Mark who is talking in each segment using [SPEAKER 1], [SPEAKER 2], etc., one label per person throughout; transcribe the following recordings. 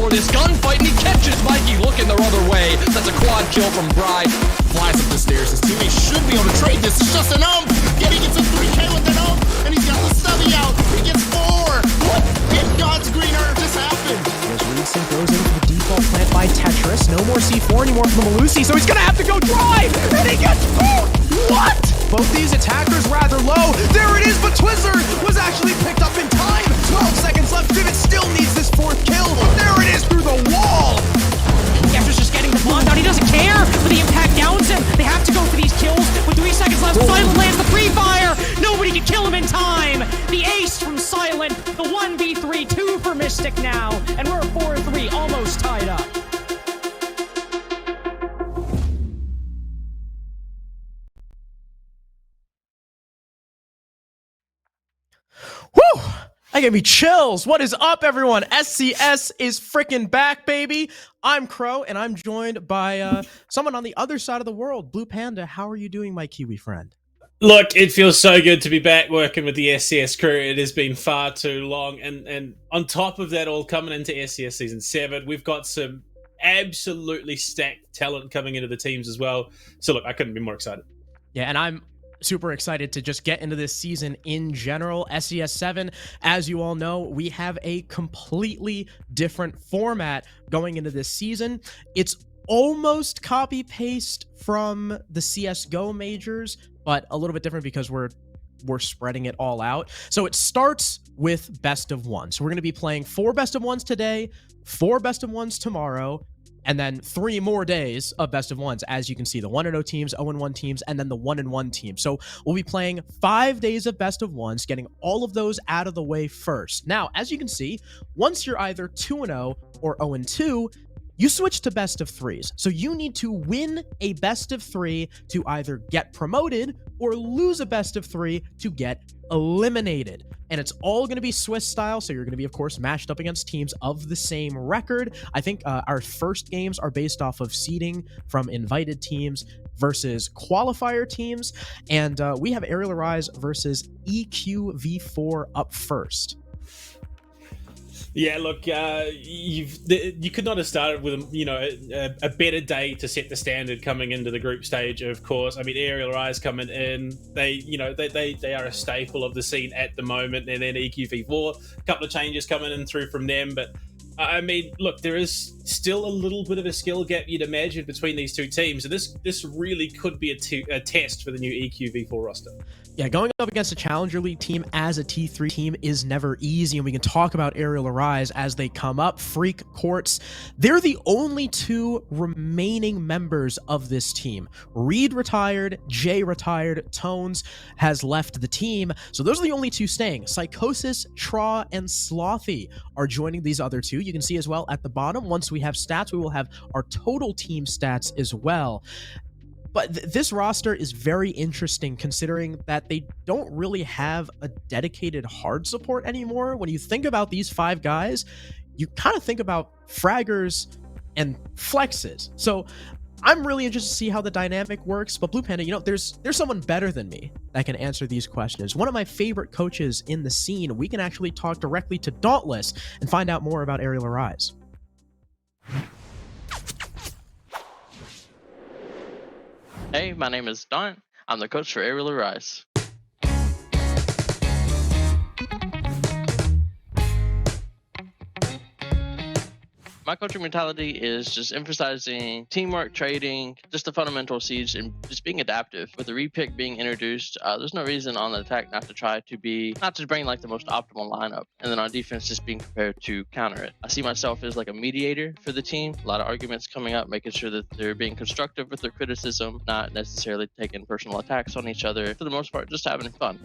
[SPEAKER 1] for this gunfight, and he catches Mikey looking the other way. That's a quad kill from Bry. Flies up the stairs. His teammates should be able to trade this. It's just an ump. Yeah, he gets a 3K with an ump, and he's got the stubby out. He gets 4. What in God's green earth just happened?
[SPEAKER 2] As Reedson goes into the default plant by Tetris. No more C4 anymore from the Malusi, so he's gonna have to go drive, and he gets 4. What? Both these attackers rather low. There it is, but Twizzler was actually picked up in time. 12 seconds left. Vivid still needs this 4th kill. There it is through the wall.
[SPEAKER 3] After's just getting the blonde out. He doesn't care, but the impact downs him. They have to go for these kills. With 3 seconds left, Silent lands the pre-fire. Nobody can kill him in time. The ace from Silent. The 1v3, 2 for Mystic now. And we're 4-3, almost tied up.
[SPEAKER 2] Whew! That gave me chills. What is up, everyone? SCS is freaking back, baby. I'm Crow, and I'm joined by someone on the other side of the world. Blue Panda, how are you doing, my Kiwi friend?
[SPEAKER 4] Look, it feels so good to be back working with the SCS crew. It has been far too long. And on top of that all, coming into SCS Season 7, we've got some absolutely stacked talent coming into the teams as well. So look, I couldn't be more excited.
[SPEAKER 2] Yeah, and I'm super excited to just get into this season in general. SCS7, as you all know, we have a completely different format going into this season. It's almost copy-paste from the CSGO majors, but a little bit different because we're spreading it all out. So it starts with best of one. So we're going to be playing 4 best of ones today, 4 best of ones tomorrow, and then 3 more days of best of ones. As you can see, the 1-0 teams, 0-1 teams, and then the 1-1 team. So we'll be playing 5 days of best of ones, getting all of those out of the way first. Now, as you can see, once you're either 2-0 or 0-2, you switch to best of 3s. So you need to win a best of 3 to either get promoted or lose a best of 3 to get eliminated. And it's all going to be Swiss style, so you're going to be, of course, matched up against teams of the same record. I think our first games are based off of seeding from invited teams versus qualifier teams. And we have Arial Arise versus EQv4 up first.
[SPEAKER 4] Yeah, look, you could not have started with a better day to set the standard coming into the group stage. Of course, I mean, Arial Rise coming in, they are a staple of the scene at the moment, and then EQv4, a couple of changes coming in through from them, but I mean, look, there is still a little bit of a skill gap you'd imagine between these two teams, and this really could be a test for the new EQv4 roster.
[SPEAKER 2] Yeah, going up against a Challenger League team as a T3 team is never easy, and we can talk about Arial Arise as they come up. Freak Courts, they're the only 2 remaining members of this team. Reed retired, Jay retired, Tones has left the team, so those are the only 2 staying. Psychosis, Tra, and Slothy are joining these other 2. You can see as well at the bottom, once we have stats, we will have our total team stats as well. But this roster is very interesting considering that they don't really have a dedicated hard support anymore. When you think about these 5 guys, you kind of think about fraggers and flexes. So I'm really interested to see how the dynamic works. But Blue Panda, there's someone better than me that can answer these questions. One of my favorite coaches in the scene. We can actually talk directly to Dauntless and find out more about Arial Arise.
[SPEAKER 5] Hey, my name is Daunt. I'm the coach for Arial Arise. My coaching mentality is just emphasizing teamwork, trading, just the fundamental seeds, and just being adaptive. With the repick being introduced, there's no reason on the attack not to bring like the most optimal lineup, and then on defense just being prepared to counter it. I see myself as like a mediator for the team. A lot of arguments coming up, making sure that they're being constructive with their criticism, not necessarily taking personal attacks on each other. For the most part, just having fun.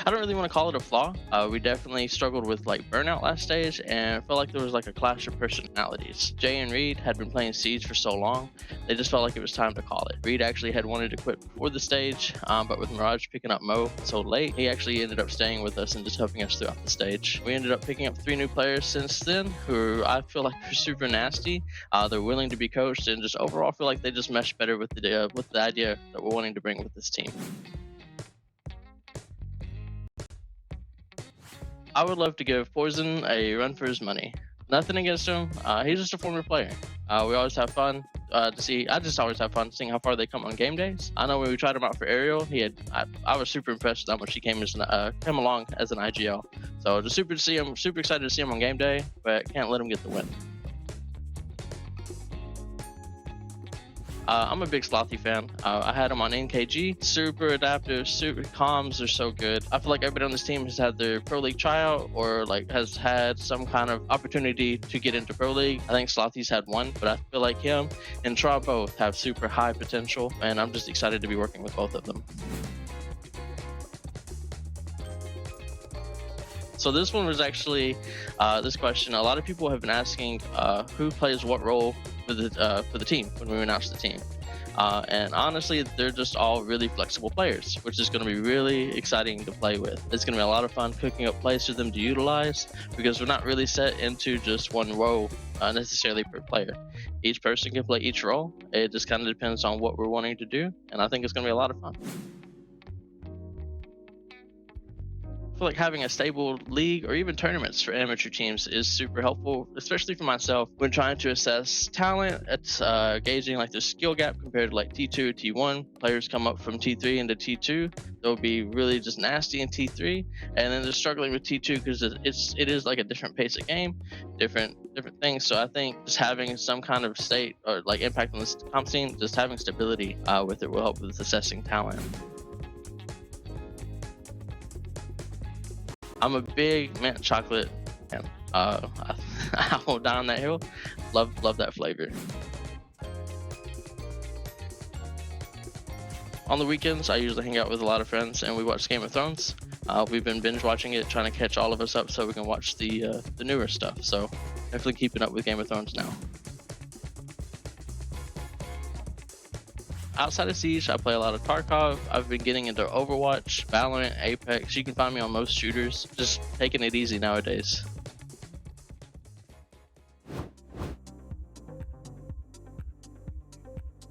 [SPEAKER 5] I don't really want to call it a flaw. We definitely struggled with like burnout last stage, and felt like there was like a clash of personalities. Jay and Reed had been playing Siege for so long, they just felt like it was time to call it. Reed actually had wanted to quit before the stage, but with Mirage picking up Mo so late, he actually ended up staying with us and just helping us throughout the stage. We ended up picking up 3 new players since then, who I feel like are super nasty. They're willing to be coached, and just overall feel like they just mesh better with the idea that we're wanting to bring with this team. I would love to give Poison a run for his money. Nothing against him. He's just a former player. We always have fun I just always have fun seeing how far they come on game days. I know when we tried him out for Arial, I was super impressed with how much he came along as an IGL. So just super excited to see him on game day, but can't let him get the win. I'm a big Slothy fan. I had him on NKG. Super adaptive, super comms are so good. I feel like everybody on this team has had their Pro League tryout or like has had some kind of opportunity to get into Pro League. I think Slothy's had one, but I feel like him and Tra both have super high potential, and I'm just excited to be working with both of them. So this one was actually, this question, a lot of people have been asking who plays what role for the team when we announce the team. And honestly, they're just all really flexible players, which is going to be really exciting to play with. It's going to be a lot of fun cooking up plays for them to utilize because we're not really set into just one role necessarily per player. Each person can play each role. It just kind of depends on what we're wanting to do, and I think it's going to be a lot of fun. I feel like having a stable league or even tournaments for amateur teams is super helpful, especially for myself when trying to assess talent. It's gauging like the skill gap compared to like T2 or T1. Players come up from T3 into T2, they'll be really just nasty in T3, and then they're struggling with T2 because it is like a different pace of game, different things. So I think just having some kind of state or like impact on this comp scene, just having stability with it will help with assessing talent. I'm a big mint chocolate fan. I will die on that hill. Love that flavor. On the weekends, I usually hang out with a lot of friends and we watch Game of Thrones. We've been binge watching it, trying to catch all of us up so we can watch the newer stuff. So definitely keeping up with Game of Thrones now. Outside of Siege, I play a lot of Tarkov. I've been getting into Overwatch, Valorant, Apex. You can find me on most shooters. Just taking it easy nowadays.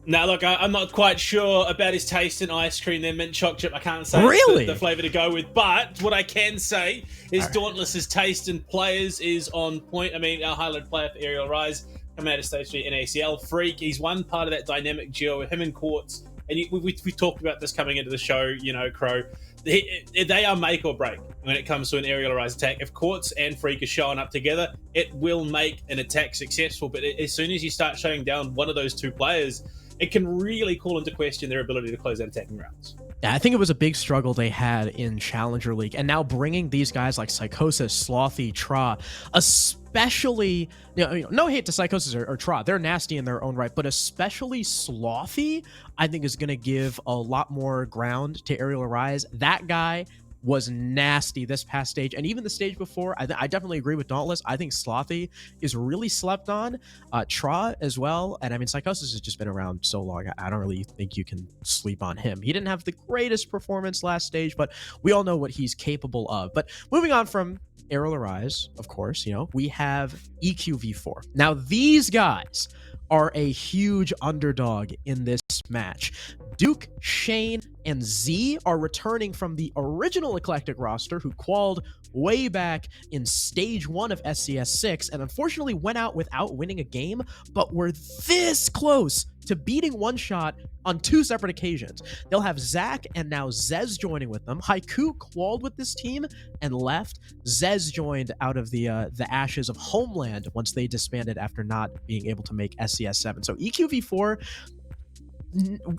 [SPEAKER 4] Now, look, I'm not quite sure about his taste in ice cream, then mint choc chip. I can't say
[SPEAKER 2] Really?
[SPEAKER 4] it's the flavor to go with, but what I can say is Dauntless's taste in players is on point. I mean, our highlighted player for Arial Rise, coming out of Stage 3 in ACL, Freak. He's one part of that dynamic duo with him and Quartz. And we talked about this coming into the show, you know, Crow. They are make or break when it comes to an Arial Rise attack. If Quartz and Freak are showing up together, it will make an attack successful. But as soon as you start shutting down one of those two players, it can really call into question their ability to close out attacking rounds.
[SPEAKER 2] Yeah, I think it was a big struggle they had in Challenger League, and now bringing these guys like Psychosis, Slothy, Tra, especially, no hate to Psychosis or Tra, they're nasty in their own right, but especially Slothy, I think is going to give a lot more ground to Arial Rise. That guy was nasty this past stage, and even the stage before. I definitely agree with Dauntless. I think Slothy is really slept on. Tra as well, and I mean Psychosis has just been around so long. I don't really think you can sleep on him. He didn't have the greatest performance last stage, but we all know what he's capable of. But moving on from Arial Rise, of course, we have EQv4. Now these guys are a huge underdog in this match. Duke, Shane, and Z are returning from the original Eclectic roster who qualied way back in Stage 1 of SCS6 and unfortunately went out without winning a game, but were this close to beating One Shot on two separate occasions. They'll have Zach and now Zez joining with them. Haiku qualied with this team and left. Zez joined out of the ashes of Homeland once they disbanded after not being able to make SCS7. So EQv4,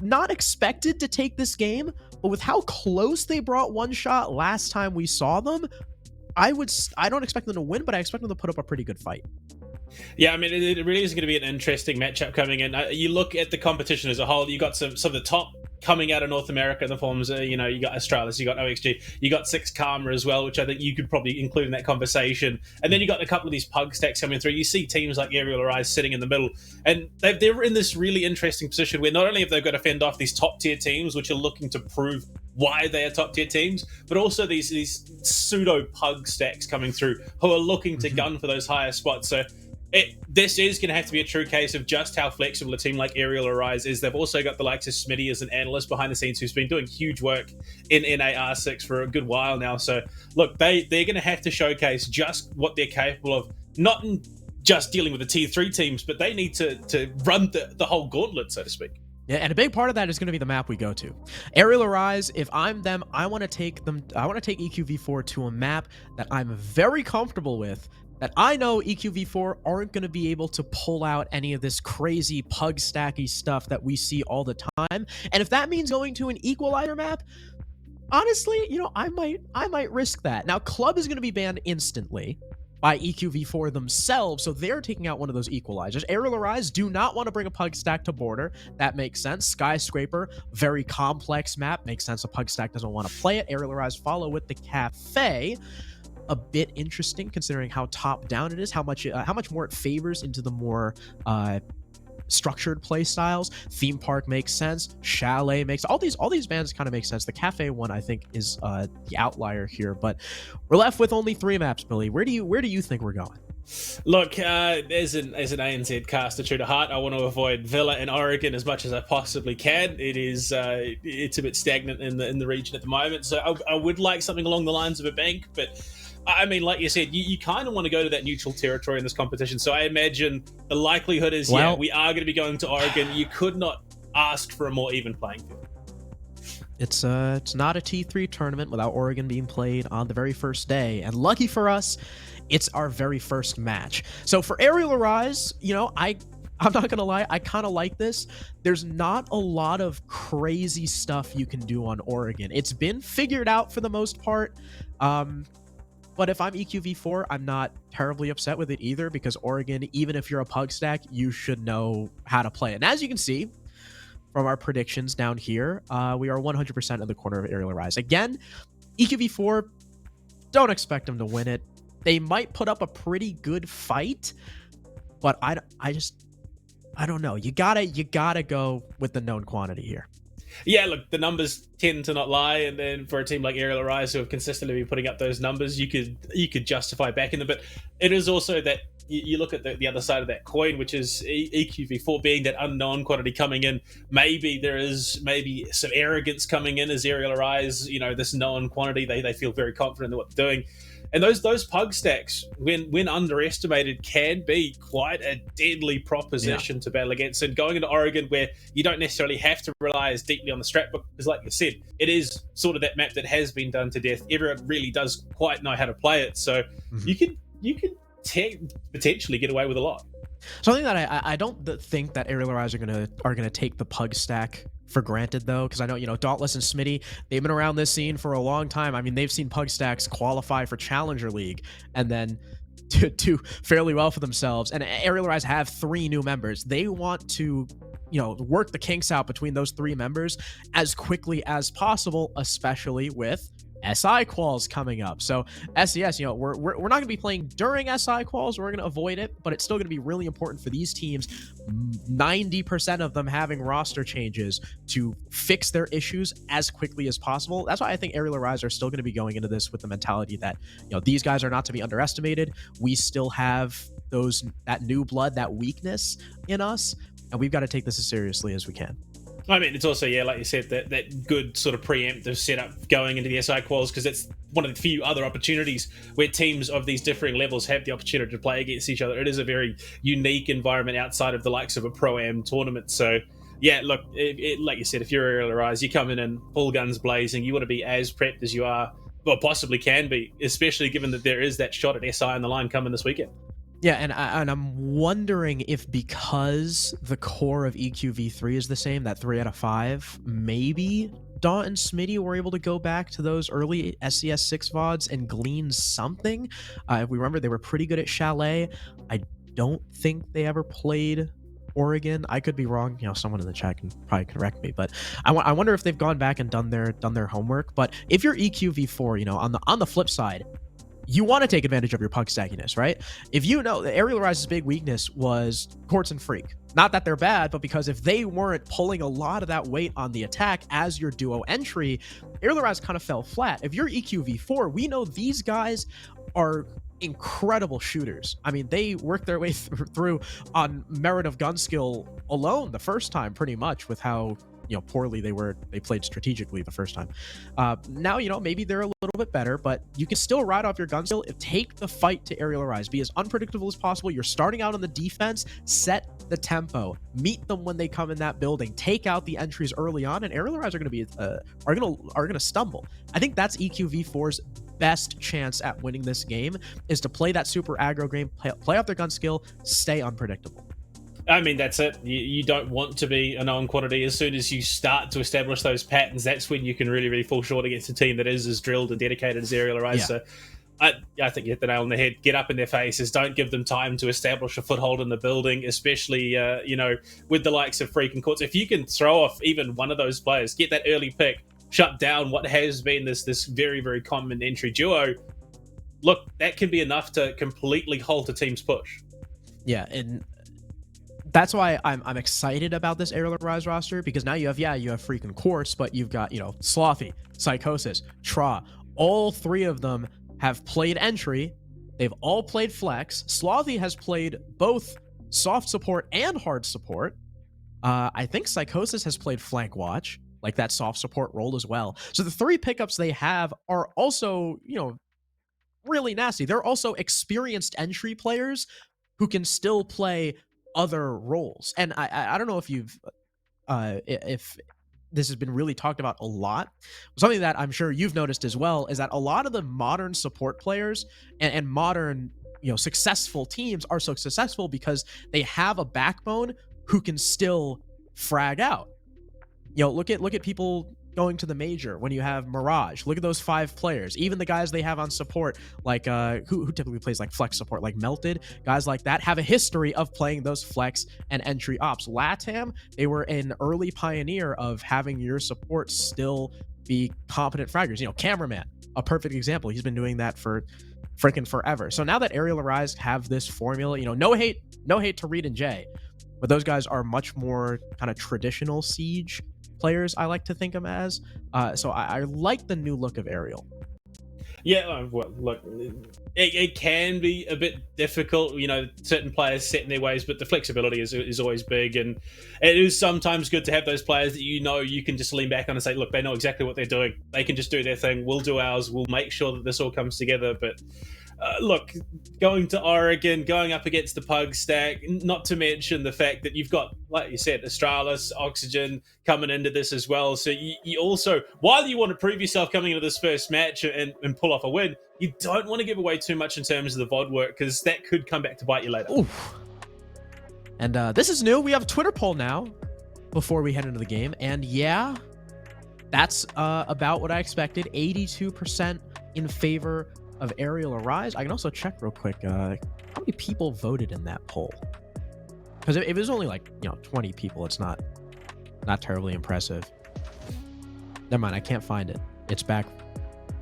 [SPEAKER 2] not expected to take this game, but with how close they brought One Shot last time we saw them, I don't expect them to win, but I expect them to put up a pretty good fight.
[SPEAKER 4] Yeah, I mean, it really is going to be an interesting matchup coming in. You look at the competition as a whole, you got some of the top coming out of North America in the forms of, you got Australis, you got OXG, you got Six Karma as well, which I think you could probably include in that conversation. And then you got a couple of these pug stacks coming through. You see teams like Arial Rise sitting in the middle, and they're in this really interesting position where not only have they got to fend off these top tier teams, which are looking to prove why they are top tier teams, but also these pseudo pug stacks coming through who are looking to gun for those higher spots. So This is going to have to be a true case of just how flexible a team like Arial Arise is. They've also got the likes of Smitty as an analyst behind the scenes who's been doing huge work in NAR6 for a good while now. So, look, they're going to have to showcase just what they're capable of, not in just dealing with the Tier 3 teams, but they need to run the whole gauntlet, so to speak.
[SPEAKER 2] Yeah, and a big part of that is going to be the map we go to. Arial Arise, if I'm them, I want to take EQv4 to a map that I'm very comfortable with, that I know EQv4 aren't going to be able to pull out any of this crazy pug stacky stuff that we see all the time. And if that means going to an equalizer map, honestly, you know, I might risk that. Now, Club is going to be banned instantly by EQv4 themselves, so they're taking out one of those equalizers. Arial Arise do not want to bring a pug stack to border. That makes sense. Skyscraper, very complex map. Makes sense. A pug stack doesn't want to play it. Arial Arise follow with the cafe. A bit interesting considering how top down it is, how much more it favors into the more structured play styles. Theme park makes sense. Chalet makes all these bands kind of make sense. The cafe one I think is the outlier here, but we're left with only 3 maps. Billy, where do you think we're going?
[SPEAKER 4] Look, as an ANZ caster true to heart, I want to avoid Villa and Oregon as much as I possibly can. It's a bit stagnant in the region at the moment, so I would like something along the lines of a bank, but I mean, like you said, you kind of want to go to that neutral territory in this competition. So I imagine the likelihood is, we are going to be going to Oregon. You could not ask for a more even playing field.
[SPEAKER 2] It's not a T3 tournament without Oregon being played on the very first day. And lucky for us, it's our very first match. So for Arial Arise, you know, I'm not going to lie, I kind of like this. There's not a lot of crazy stuff you can do on Oregon. It's been figured out for the most part. But if I'm EQv4, I'm not terribly upset with it either, because Oregon, even if you're a pug stack, you should know how to play it. And as you can see from our predictions down here, we are 100% in the corner of Arial Arise. Again, EQv4, don't expect them to win it. They might put up a pretty good fight, but I don't know. You gotta go with the known quantity here.
[SPEAKER 4] Yeah, look, the numbers tend to not lie, and then for a team like Arial Arise who have consistently been putting up those numbers, you could justify backing them. But it is also that you look at the other side of that coin, which is EQv4 being that unknown quantity coming in. Maybe there is some arrogance coming in as Arial Arise, you know, this known quantity. They feel very confident in what they're doing. And those pug stacks, when underestimated, can be quite a deadly proposition to battle against. And going into Oregon, where you don't necessarily have to rely as deeply on the strat book, because like you said, it is sort of that map that has been done to death. Everyone really does quite know how to play it, so you can potentially get away with a lot.
[SPEAKER 2] Something that I don't think that Arial Arise are gonna take the pug stack for granted, though, because I know, you know, Dauntless and Smitty, they've been around this scene for a long time. I mean, they've seen pug stacks qualify for Challenger League and then do fairly well for themselves. And Arial Arise have 3 new members. They want to, you know, work the kinks out between those 3 members as quickly as possible, especially with SI quals coming up. So SCS, you know, we're not going to be playing during SI quals. We're going to avoid it, but it's still going to be really important for these teams, 90% of them having roster changes, to fix their issues as quickly as possible. That's why I think Arial Arise are still going to be going into this with the mentality that, you know, these guys are not to be underestimated. We still have that new blood, that weakness in us, and we've got to take this as seriously as we can.
[SPEAKER 4] I mean, it's also, yeah, like you said, that good sort of preemptive setup going into the SI quals, because it's one of the few other opportunities where teams of these differing levels have the opportunity to play against each other. It is a very unique environment outside of the likes of a Pro-Am tournament. So, yeah, look, like you said, if you're Arial Arise, you come in full guns blazing, you want to be as prepped as you are, or possibly can be, especially given that there is that shot at SI on the line coming this weekend.
[SPEAKER 2] Yeah, and I'm wondering if, because the core of EQv3 is the same, that 3 out of 5, maybe Daunt and Smitty were able to go back to those early SCS6 VODs and glean something. If we remember, they were pretty good at Chalet. I don't think they ever played Oregon. I could be wrong. You know, someone in the chat can probably correct me, but I wonder if they've gone back and done their homework. But if you're EQv4, you know, on the flip side, you want to take advantage of your pug stackiness, right? If you know that Arial Arise's big weakness was Courts and Freak. Not that they're bad, but because if they weren't pulling a lot of that weight on the attack as your duo entry, Arial Arise kind of fell flat. If you're EQv4, we know these guys are incredible shooters. I mean, they worked their way through on merit of gun skill alone the first time, pretty much, with how poorly they played strategically the first time. Now, maybe they're a little bit better, but you can still ride off your gun skill. Take the fight to Aerial Arise. Be as unpredictable as possible. You're starting out on the defense. Set the tempo. Meet them when they come in that building. Take out the entries early on, and Aerial Arise are going to be are going to stumble. I think that's EQv4's best chance at winning this game, is to play that super aggro game, play off their gun skill, stay unpredictable.
[SPEAKER 4] I mean, that's it. You don't want to be a known quantity. As soon as you start to establish those patterns, that's when you can really, really fall short against a team that is as drilled and dedicated as Arial Arise.
[SPEAKER 2] Yeah.
[SPEAKER 4] So I think you hit the nail on the head. Get up in their faces. Don't give them time to establish a foothold in the building, especially, with the likes of freaking courts. If you can throw off even one of those players, get that early pick, shut down what has been this very, very common entry duo, look, that can be enough to completely halt a team's push.
[SPEAKER 2] Yeah, and that's why I'm excited about this Aerial Rise roster, because now you have freaking Quartz, but you've got, Slothy, Psychosis, Tra. All three of them have played entry. They've all played flex. Slothy has played both soft support and hard support. I think Psychosis has played flank watch, like that soft support role as well. So the three pickups they have are also, really nasty. They're also experienced entry players who can still play other roles. And I don't know if if this has been really talked about a lot. Something that I'm sure you've noticed as well is that a lot of the modern support players and modern successful teams are so successful because they have a backbone who can still frag out. Look at people going to the major when you have Mirage. Look at those 5 players. Even the guys they have on support, like who typically plays like flex support, like Melted, guys like that have a history of playing those flex and entry ops. LATAM, they were an early pioneer of having your support still be competent fraggers. Cameraman, a perfect example. He's been doing that for freaking forever. So now that Aerial Arise have this formula, no hate to Reed and Jay, but those guys are much more kind of traditional Siege players, I like to think of them as. So I like the new look of Arial.
[SPEAKER 4] Yeah, well, look, it can be a bit difficult, certain players set in their ways, but the flexibility is always big, and it is sometimes good to have those players that you can just lean back on and say, look, they know exactly what they're doing. They can just do their thing. We'll do ours. We'll make sure that this all comes together. But look, going to Oregon, going up against the Pug stack, not to mention the fact that you've got, like you said, Astralis, Oxygen coming into this as well. So you also, while you want to prove yourself coming into this first match and pull off a win, you don't want to give away too much in terms of the VOD work, because that could come back to bite you later.
[SPEAKER 2] Oof. And this is new. We have a Twitter poll now before we head into the game. And yeah, that's about what I expected. 82% in favor of Aerial Arise. I can also check real quick how many people voted in that poll, because if it was only like 20 people, it's not terribly impressive. Never mind, I can't find it. It's back.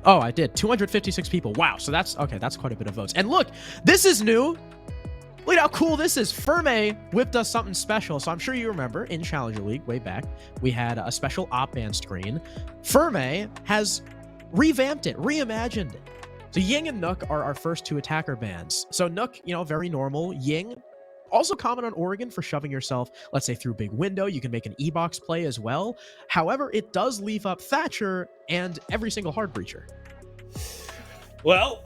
[SPEAKER 2] Oh, I did. 256 people. Wow. So that's okay. That's quite a bit of votes. And look, this is new. Look at how cool this is. Ferme whipped us something special. So I'm sure you remember in Challenger League way back, we had a special op band screen. Ferme has revamped it, reimagined it. So Ying and Nook are our first 2 attacker bands. So Nook, very normal. Ying, also common on Oregon for shoving yourself, let's say, through big window. You can make an E-box play as well. However, it does leave up Thatcher and every single hard breacher.
[SPEAKER 4] Well,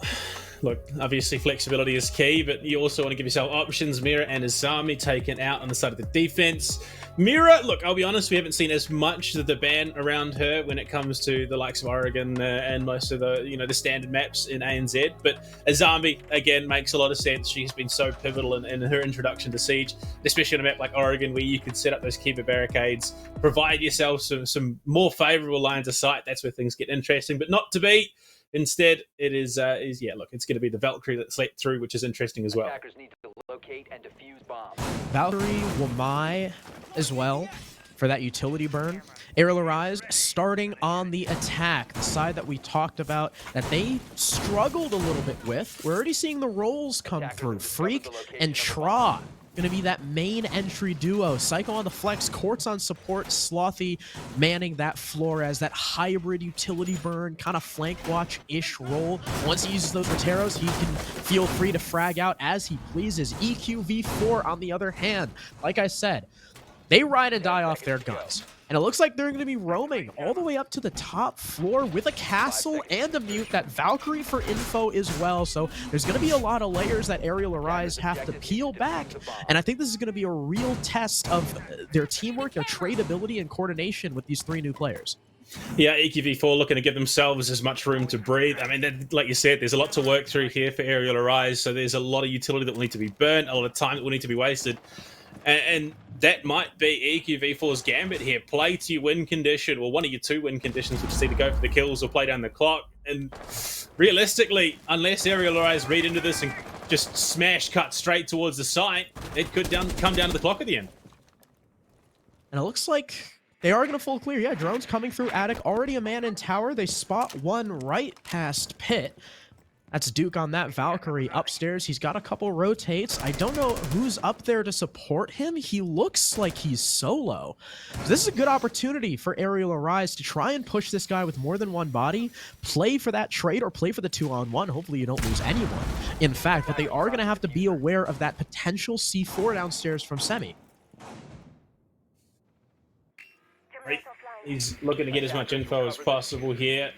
[SPEAKER 4] look, obviously flexibility is key, but you also want to give yourself options. Mira and Azami taken out on the side of the defense. Mira, look, I'll be honest, we haven't seen as much of the ban around her when it comes to the likes of Oregon and most of the, the standard maps in ANZ. But Azami, again, makes a lot of sense. She's been so pivotal in her introduction to Siege, especially on a map like Oregon, where you can set up those keeper barricades, provide yourself some more favorable lines of sight. That's where things get interesting, but not to be. Instead, it is look, it's going to be the Valkyrie that slept through, which is interesting as well.
[SPEAKER 6] Attackers need to locate and defuse bombs.
[SPEAKER 2] Valkyrie, Wamai as well for that utility burn. Aerial Arise starting on the attack, the side that we talked about that they struggled a little bit with. We're already seeing the rolls come through. Freak and Tra going to be that main entry duo. Psycho on the flex, Quartz on support, Slothy manning that floor as that hybrid utility burn, kind of flank watch-ish role. Once he uses those Roteros, he can feel free to frag out as he pleases. EQv4 on the other hand, like I said, they ride and die off their guns. And it looks like they're going to be roaming all the way up to the top floor with a castle and a mute. That Valkyrie for info as well. So there's going to be a lot of layers that Arial Arise have to peel back. And I think this is going to be a real test of their teamwork, their tradability, and coordination with these 3 new players.
[SPEAKER 4] Yeah, EQv4 looking to give themselves as much room to breathe. I mean, like you said, there's a lot to work through here for Arial Arise. So there's a lot of utility that will need to be burnt, a lot of time that will need to be wasted. And that might be EQv4's gambit here. Play to your win condition, or one of your 2 win conditions, which is either go for the kills or play down the clock. And realistically, unless Arial Arise read into this and just smash cut straight towards the site, it could come down to the clock at the end.
[SPEAKER 2] And it looks like they are going to full clear. Yeah, drones coming through attic. Already a man in tower. They spot one right past pit. That's Duke on that Valkyrie upstairs. He's got a couple rotates. I don't know who's up there to support him. He looks like he's solo. So this is a good opportunity for Arial Arise to try and push this guy with more than one body, play for that trade or play for the 2-on-1. Hopefully you don't lose anyone, in fact, but they are going to have to be aware of that potential C4 downstairs from Semi.
[SPEAKER 4] He's looking to get as much info as possible here.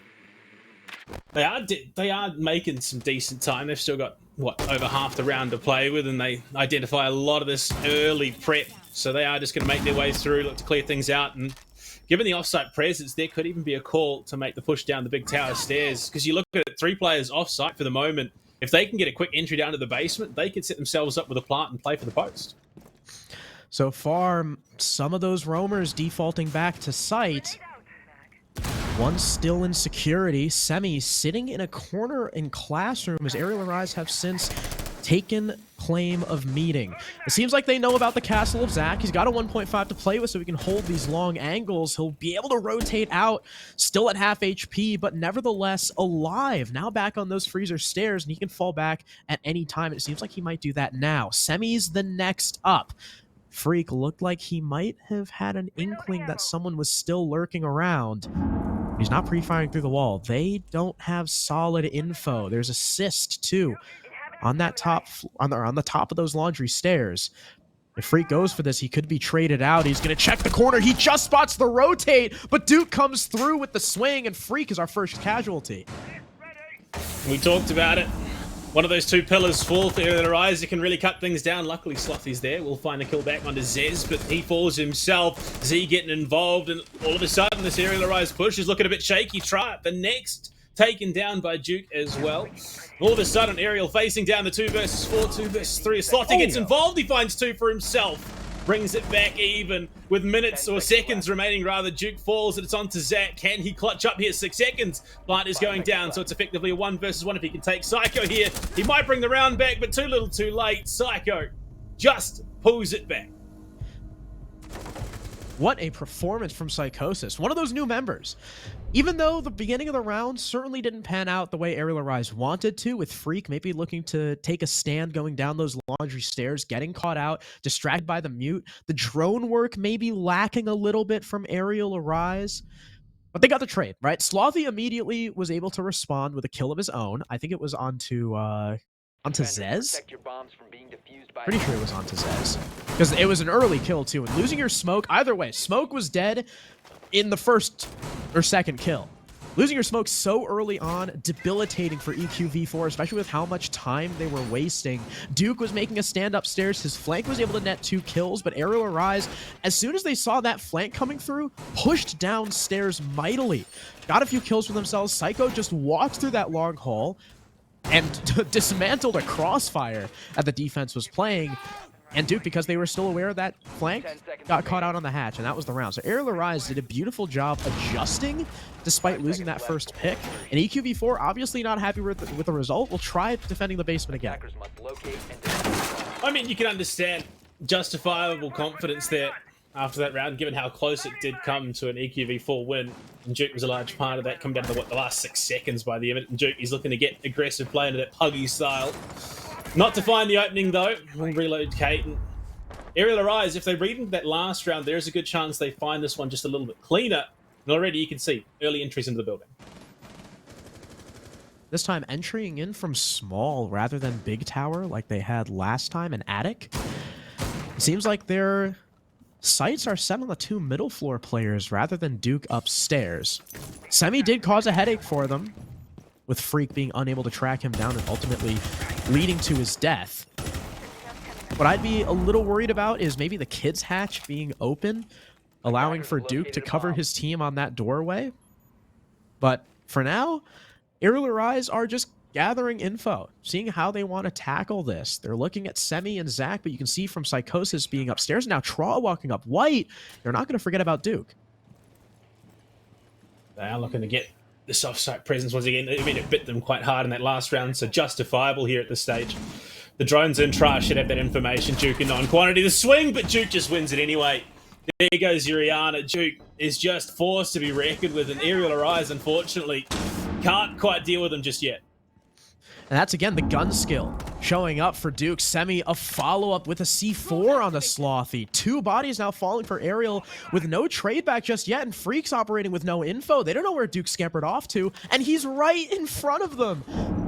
[SPEAKER 4] They are making some decent time. They've still got, what, over half the round to play with, and they identify a lot of this early prep. So they are just going to make their way through, look to clear things out. And given the offsite presence, there could even be a call to make the push down the big tower stairs. Because you look at it, 3 players offsite for the moment. If they can get a quick entry down to the basement, they could set themselves up with a plant and play for the post.
[SPEAKER 2] So far, some of those roamers defaulting back to site. One still in security. Semi sitting in a corner in classroom as Arial Arise have since taken claim of meeting. It seems like they know about the castle of Zach. He's got a 1.5 to play with, so he can hold these long angles. He'll be able to rotate out, still at half HP, but nevertheless alive. Now back on those freezer stairs, and he can fall back at any time. It seems like he might do that now. Semi's the next up. Freak looked like he might have had an inkling that someone was still lurking around. He's not pre-firing through the wall. They don't have solid info. There's assist too on that top, on the top of those laundry stairs. If Freak goes for this, he could be traded out. He's gonna check the corner. He just spots the rotate, but Duke comes through with the swing, and Freak is our first casualty.
[SPEAKER 4] We talked about it. One of those 2 pillars fall for Arial Arise. It can really cut things down. Luckily, Slothy's there. We'll find a kill back onto Zez, but he falls himself. Z getting involved, and all of a sudden, this Arial Arise push is looking a bit shaky. Try it. The next taken down by Duke as well. All of a sudden, Arial facing down the 2 versus 4, 2 versus 3. Slothy gets involved. He finds 2 for himself. Brings it back even with minutes or seconds remaining, rather. Duke falls and it's on to Zach. Can he clutch up here? 6 seconds. Plant is going down, so it's effectively a 1 versus 1 if he can take Psycho here. He might bring the round back, but too little too late. Psycho just pulls it back.
[SPEAKER 2] What a performance from Psychosis, one of those new members. Even though the beginning of the round certainly didn't pan out the way Arial Arise wanted to, with Freak maybe looking to take a stand going down those laundry stairs, getting caught out, distracted by the mute. The drone work maybe lacking a little bit from Arial Arise. But they got the trade, right? Slothy immediately was able to respond with a kill of his own. I think it was onto Zez? Pretty sure it was onto Zez. Because it was an early kill, too. And losing your smoke, either way, smoke was dead in the first or second kill. Losing your smoke so early on, debilitating for EQv4, especially with how much time they were wasting. Duke was making a stand upstairs. His flank was able to net 2 kills, but Arial Arise, as soon as they saw that flank coming through, pushed downstairs mightily. Got a few kills for themselves. Psycho just walked through that long hall and dismantled a crossfire that the defense was playing. And Duke, because they were still aware of that flank, got caught out on the hatch, and that was the round. So Arial Arise did a beautiful job adjusting despite losing that first pick. And EQv4, obviously not happy with the result, will try defending the basement again.
[SPEAKER 4] I mean, you can understand justifiable confidence there after that round, given how close it did come to an EQv4 win. And Duke was a large part of that, come down to, the last 6 seconds by the end. And Duke is looking to get aggressive play into that Puggy style. Not to find the opening, though. We'll relocate and Arial Arise, if they read into that last round, there's a good chance they find this one just a little bit cleaner. And already you can see early entries into the building.
[SPEAKER 2] This time entering in from small rather than big tower like they had last time in attic. It seems like their sights are set on the 2 middle floor players rather than Duke upstairs. Semi did cause a headache for them, with Freak being unable to track him down and ultimately leading to his death. What I'd be a little worried about is maybe the kids hatch being open, allowing for Duke to cover his team on that doorway. But for now, Arial Arise are just gathering info, seeing how they want to tackle this. They're looking at Semi and Zach, but you can see from Psychosis being upstairs. Now Traw walking up white. They're not going to forget about Duke.
[SPEAKER 4] They are looking to get the soft site presence once again. I mean, it bit them quite hard in that last round, so justifiable here at this stage. The drones in Trash should have that information. Duke in non-quantity. The swing, but Duke just wins it anyway. There goes Uriana. Duke is just forced to be reckoned with, and Arial Arise, unfortunately, can't quite deal with them just yet.
[SPEAKER 2] And that's, again, the gun skill showing up for Duke. Semi, a follow-up with a C4 on the Slothy. 2 bodies now falling for Arial with no trade back just yet, and Freak's operating with no info. They don't know where Duke scampered off to, and he's right in front of them.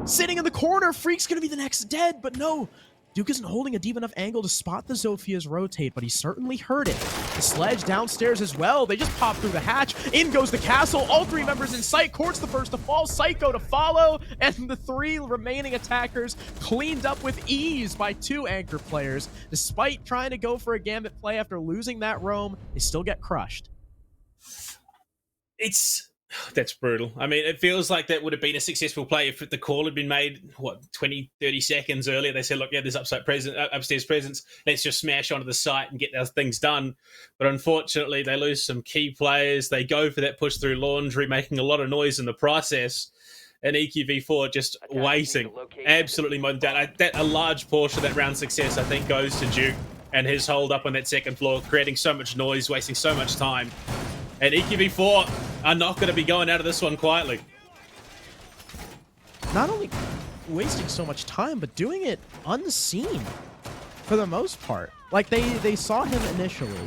[SPEAKER 2] Sitting in the corner, Freak's going to be the next dead, but no. Duke isn't holding a deep enough angle to spot the Zophia's rotate, but he certainly heard it. The sledge downstairs as well. They just pop through the hatch. In goes the castle. All 3 members in sight. Court's the first to fall. Psycho to follow. And the 3 remaining attackers cleaned up with ease by 2 anchor players. Despite trying to go for a gambit play after losing that roam, they still get crushed.
[SPEAKER 4] That's brutal. I mean, it feels like that would have been a successful play if the call had been made, 20, 30 seconds earlier. They said, look, yeah, there's upstairs presence. Let's just smash onto the site and get those things done. But unfortunately, they lose some key players. They go for that push through laundry, making a lot of noise in the process. And EQv4 just waiting, absolutely mowed down. A large portion of that round success, I think, goes to Duke and his hold up on that second floor, creating so much noise, wasting so much time. And EQv4 are not going to be going out of this one quietly.
[SPEAKER 2] Not only wasting so much time, but doing it unseen for the most part. Like, they saw him initially,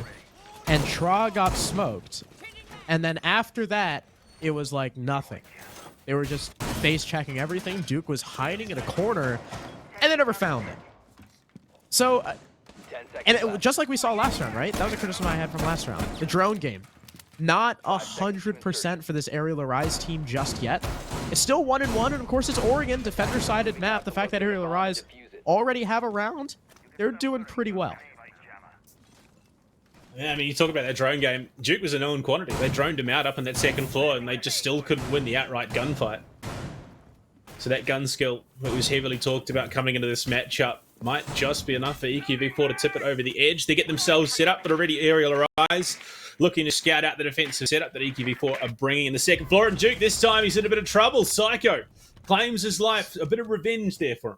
[SPEAKER 2] and Tra got smoked. And then after that, it was like nothing. They were just face-checking everything. Duke was hiding in a corner, and they never found him. So, just like we saw last round, right? That was a criticism I had from last round. The drone game. Not 100% for this Arial Arise team just yet. It's still 1-1, and of course it's Oregon, defender-sided map. The fact that Arial Arise already have a round, they're doing pretty well.
[SPEAKER 4] Yeah, I mean, you talk about that drone game. Duke was a known quantity. They droned him out up on that second floor, and they just still couldn't win the outright gunfight. So that gun skill that was heavily talked about coming into this matchup might just be enough for EQv4 to tip it over the edge. They get themselves set up, but already Arial Arise looking to scout out the defensive setup that EQv4 are bringing in the second floor. And Duke, this time, he's in a bit of trouble. Psycho claims his life. A bit of revenge there for him.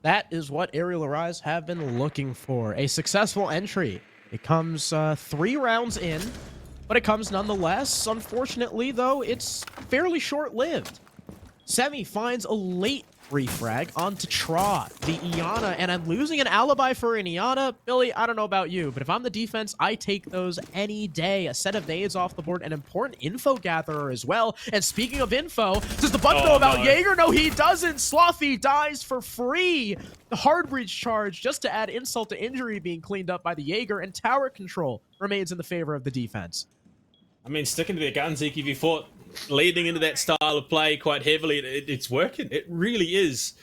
[SPEAKER 2] That is what Arial Arise have been looking for. A successful entry. It comes 3 rounds in, but it comes nonetheless. Unfortunately, though, it's fairly short-lived. Semi finds a late refrag onto Tra, the Iana, and I'm losing an alibi for an Iana. Billy, I don't know about you, but if I'm the defense, I take those any day. A set of nades off the board, an important info gatherer as well. And speaking of info, does the button know about Jaeger? No, he doesn't. Slothy dies for free. The hard breach charge, just to add insult to injury, being cleaned up by the Jaeger, and tower control remains in the favor of the defense.
[SPEAKER 4] I mean, sticking to their guns, EQv4 leading into that style of play quite heavily. It's working. It really is.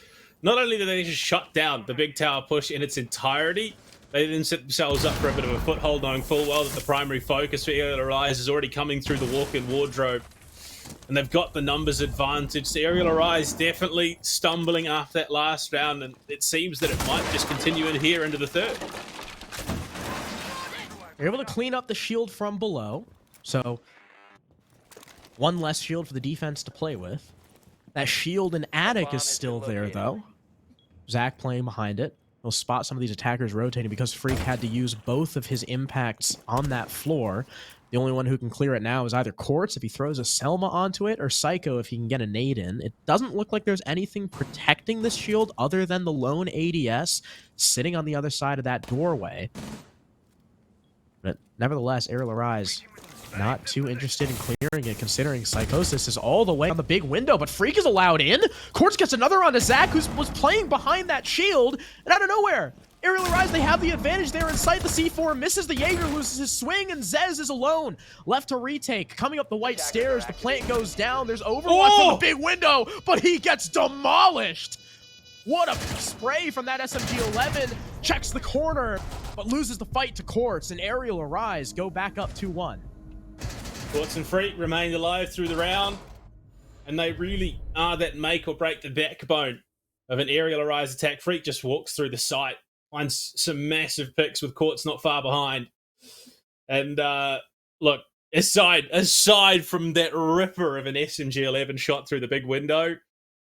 [SPEAKER 4] Not only do they just shut down the big tower push in its entirety, they then set themselves up for a bit of a foothold, knowing full well that the primary focus for Arial Arise is already coming through the walk-in wardrobe. And they've got the numbers advantage. The Arial Arise definitely stumbling after that last round, and it seems that it might just continue in here into the third.
[SPEAKER 2] They're able to clean up the shield from below, so one less shield for the defense to play with. That shield in attic is still there, though. Zach playing behind it. He'll spot some of these attackers rotating because Freak had to use both of his impacts on that floor. The only one who can clear it now is either Quartz if he throws a Selma onto it, or Psycho if he can get a nade in. It doesn't look like there's anything protecting this shield other than the lone ADS sitting on the other side of that doorway. But nevertheless, Arial Arise not too interested in clearing it, considering Psychosis is all the way on the big window, but Freak is allowed in. Quartz gets another onto Zach, who was playing behind that shield, and out of nowhere, Arial Arise, they have the advantage there in sight. The C4 misses the Jaeger, loses his swing, and Zez is alone. Left to retake. Coming up the white stairs, the plant goes down. There's Overwatch from the big window, but he gets demolished. What a spray from that SMG-11. Checks the corner, but loses the fight to Quartz, and Arial Arise go back up 2-1.
[SPEAKER 4] Quartz and Freak remained alive through the round, and they really are that make or break the backbone of an Arial Arise attack. Freak just walks through the site, finds some massive picks with Quartz not far behind. And look, aside from that ripper of an SMG-11 shot through the big window,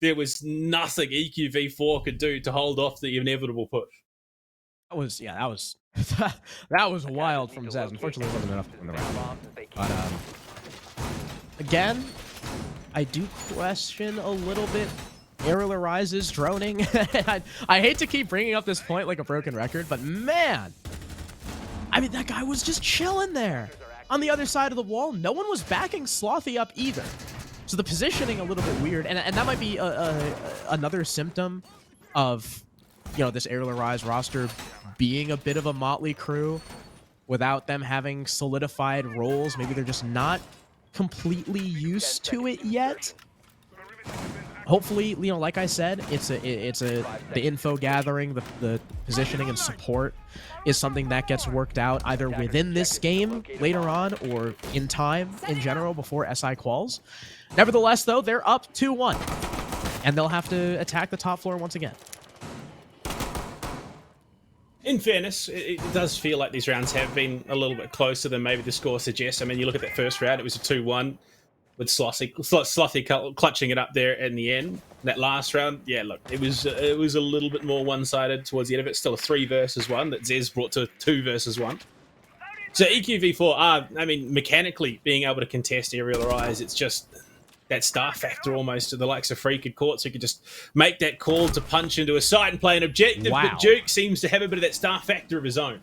[SPEAKER 4] there was nothing EQv4 could do to hold off the inevitable push.
[SPEAKER 2] That was that was wild from Zez. Unfortunately, it wasn't enough to win the round. But again, I do question a little bit Arial Arise's droning. I hate to keep bringing up this point like a broken record, but man, I mean, that guy was just chilling there on the other side of the wall. No one was backing Slothy up either. So the positioning a little bit weird, and that might be another symptom of, you know, this Arial Arise roster being a bit of a motley crew without them having solidified roles. Maybe they're just not completely used to it yet. Hopefully, you know, like I said, the info gathering, the positioning and support is something that gets worked out either within this game later on or in time in general before SI quals. Nevertheless, though, they're up 2-1, and they'll have to attack the top floor once again.
[SPEAKER 4] In fairness, it does feel like these rounds have been a little bit closer than maybe the score suggests. I mean, you look at that first round, it was a 2-1 with Slothy clutching it up there in the end. That last round, yeah, look, it was a little bit more one-sided towards the end of it. Still a 3 versus 1 that Zez brought to 2 versus 1. So EQv4 are, I mean, mechanically being able to contest Arial Arise, it's just that star factor almost to the likes of Freak and Quartz, who could just make that call to punch into a site and play an objective.
[SPEAKER 2] Wow.
[SPEAKER 4] But Duke seems to have a bit of that star factor of his own.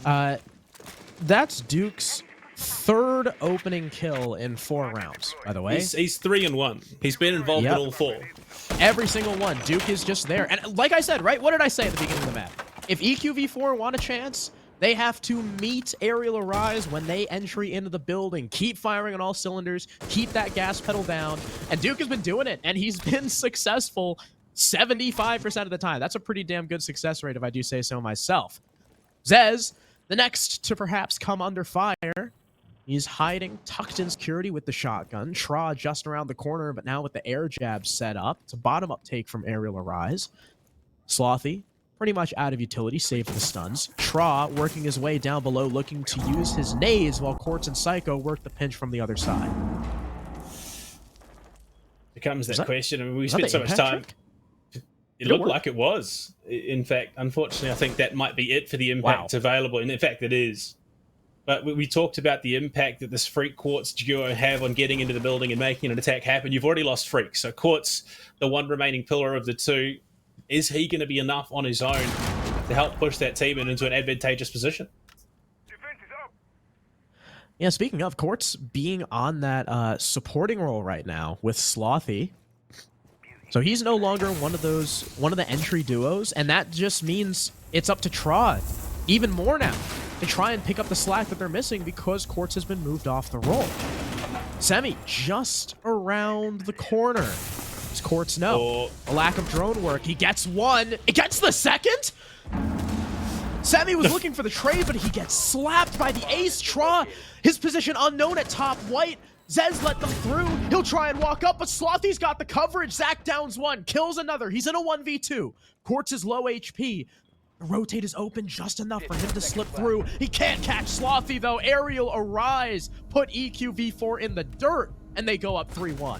[SPEAKER 2] That's Duke's 3rd opening kill in 4 rounds, by the way.
[SPEAKER 4] He's 3-1. He's been involved in all 4.
[SPEAKER 2] Every single one. Duke is just there. And like I said, right? What did I say at the beginning of the map? If EQv4 want a chance, they have to meet Arial Arise when they entry into the building. Keep firing on all cylinders. Keep that gas pedal down. And Duke has been doing it, and he's been successful 75% of the time. That's a pretty damn good success rate, if I do say so myself. Zez, the next to perhaps come under fire. He's hiding, tucked in security with the shotgun. Tra just around the corner, but now with the air jab set up. It's a bottom-up take from Arial Arise. Slothy, pretty much out of utility, save for the stuns. Tra working his way down below, looking to use his nades, while Quartz and Psycho work the pinch from the other side.
[SPEAKER 4] Becomes that question. I mean, we spent so much time. It looked like it was. In fact, unfortunately, I think that might be it for the impact available. And in fact, it is. But we talked about the impact that this Freak Quartz duo have on getting into the building and making an attack happen. You've already lost Freak. So Quartz, the one remaining pillar of the two, is he going to be enough on his own to help push that team into an advantageous position?
[SPEAKER 2] Yeah, speaking of, Quartz being on that supporting role right now with Slothy. So he's no longer one of the entry duos, and that just means it's up to Tra even more now to try and pick up the slack that they're missing because Quartz has been moved off the role. Semi just around the corner. Does Quartz know? A lack of drone work. He gets one. It gets the second? Semi was looking for the trade, but he gets slapped by the ace. Tra, his position unknown at top white. Zez let them through. He'll try and walk up, but Slothy's got the coverage. Zach downs one, kills another. He's in a 1v2. Quartz is low HP. The rotate is open just enough for him to slip through. He can't catch Slothy, though. Arial Arise put EQv4 in the dirt, and they go up 3-1.
[SPEAKER 4] I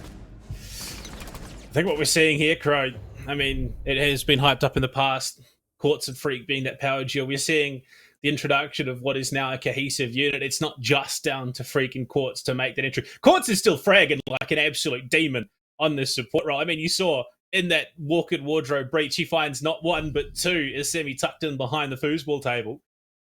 [SPEAKER 4] think what we're seeing here, Crow, I mean, it has been hyped up in the past. Quartz and Freak being that power duo. We're seeing the introduction of what is now a cohesive unit. It's not just down to Freak and Quartz to make that entry. Quartz is still fragging like an absolute demon on this support role. I mean, you saw in that walk-in wardrobe breach, he finds not one but two as Semi tucked in behind the foosball table.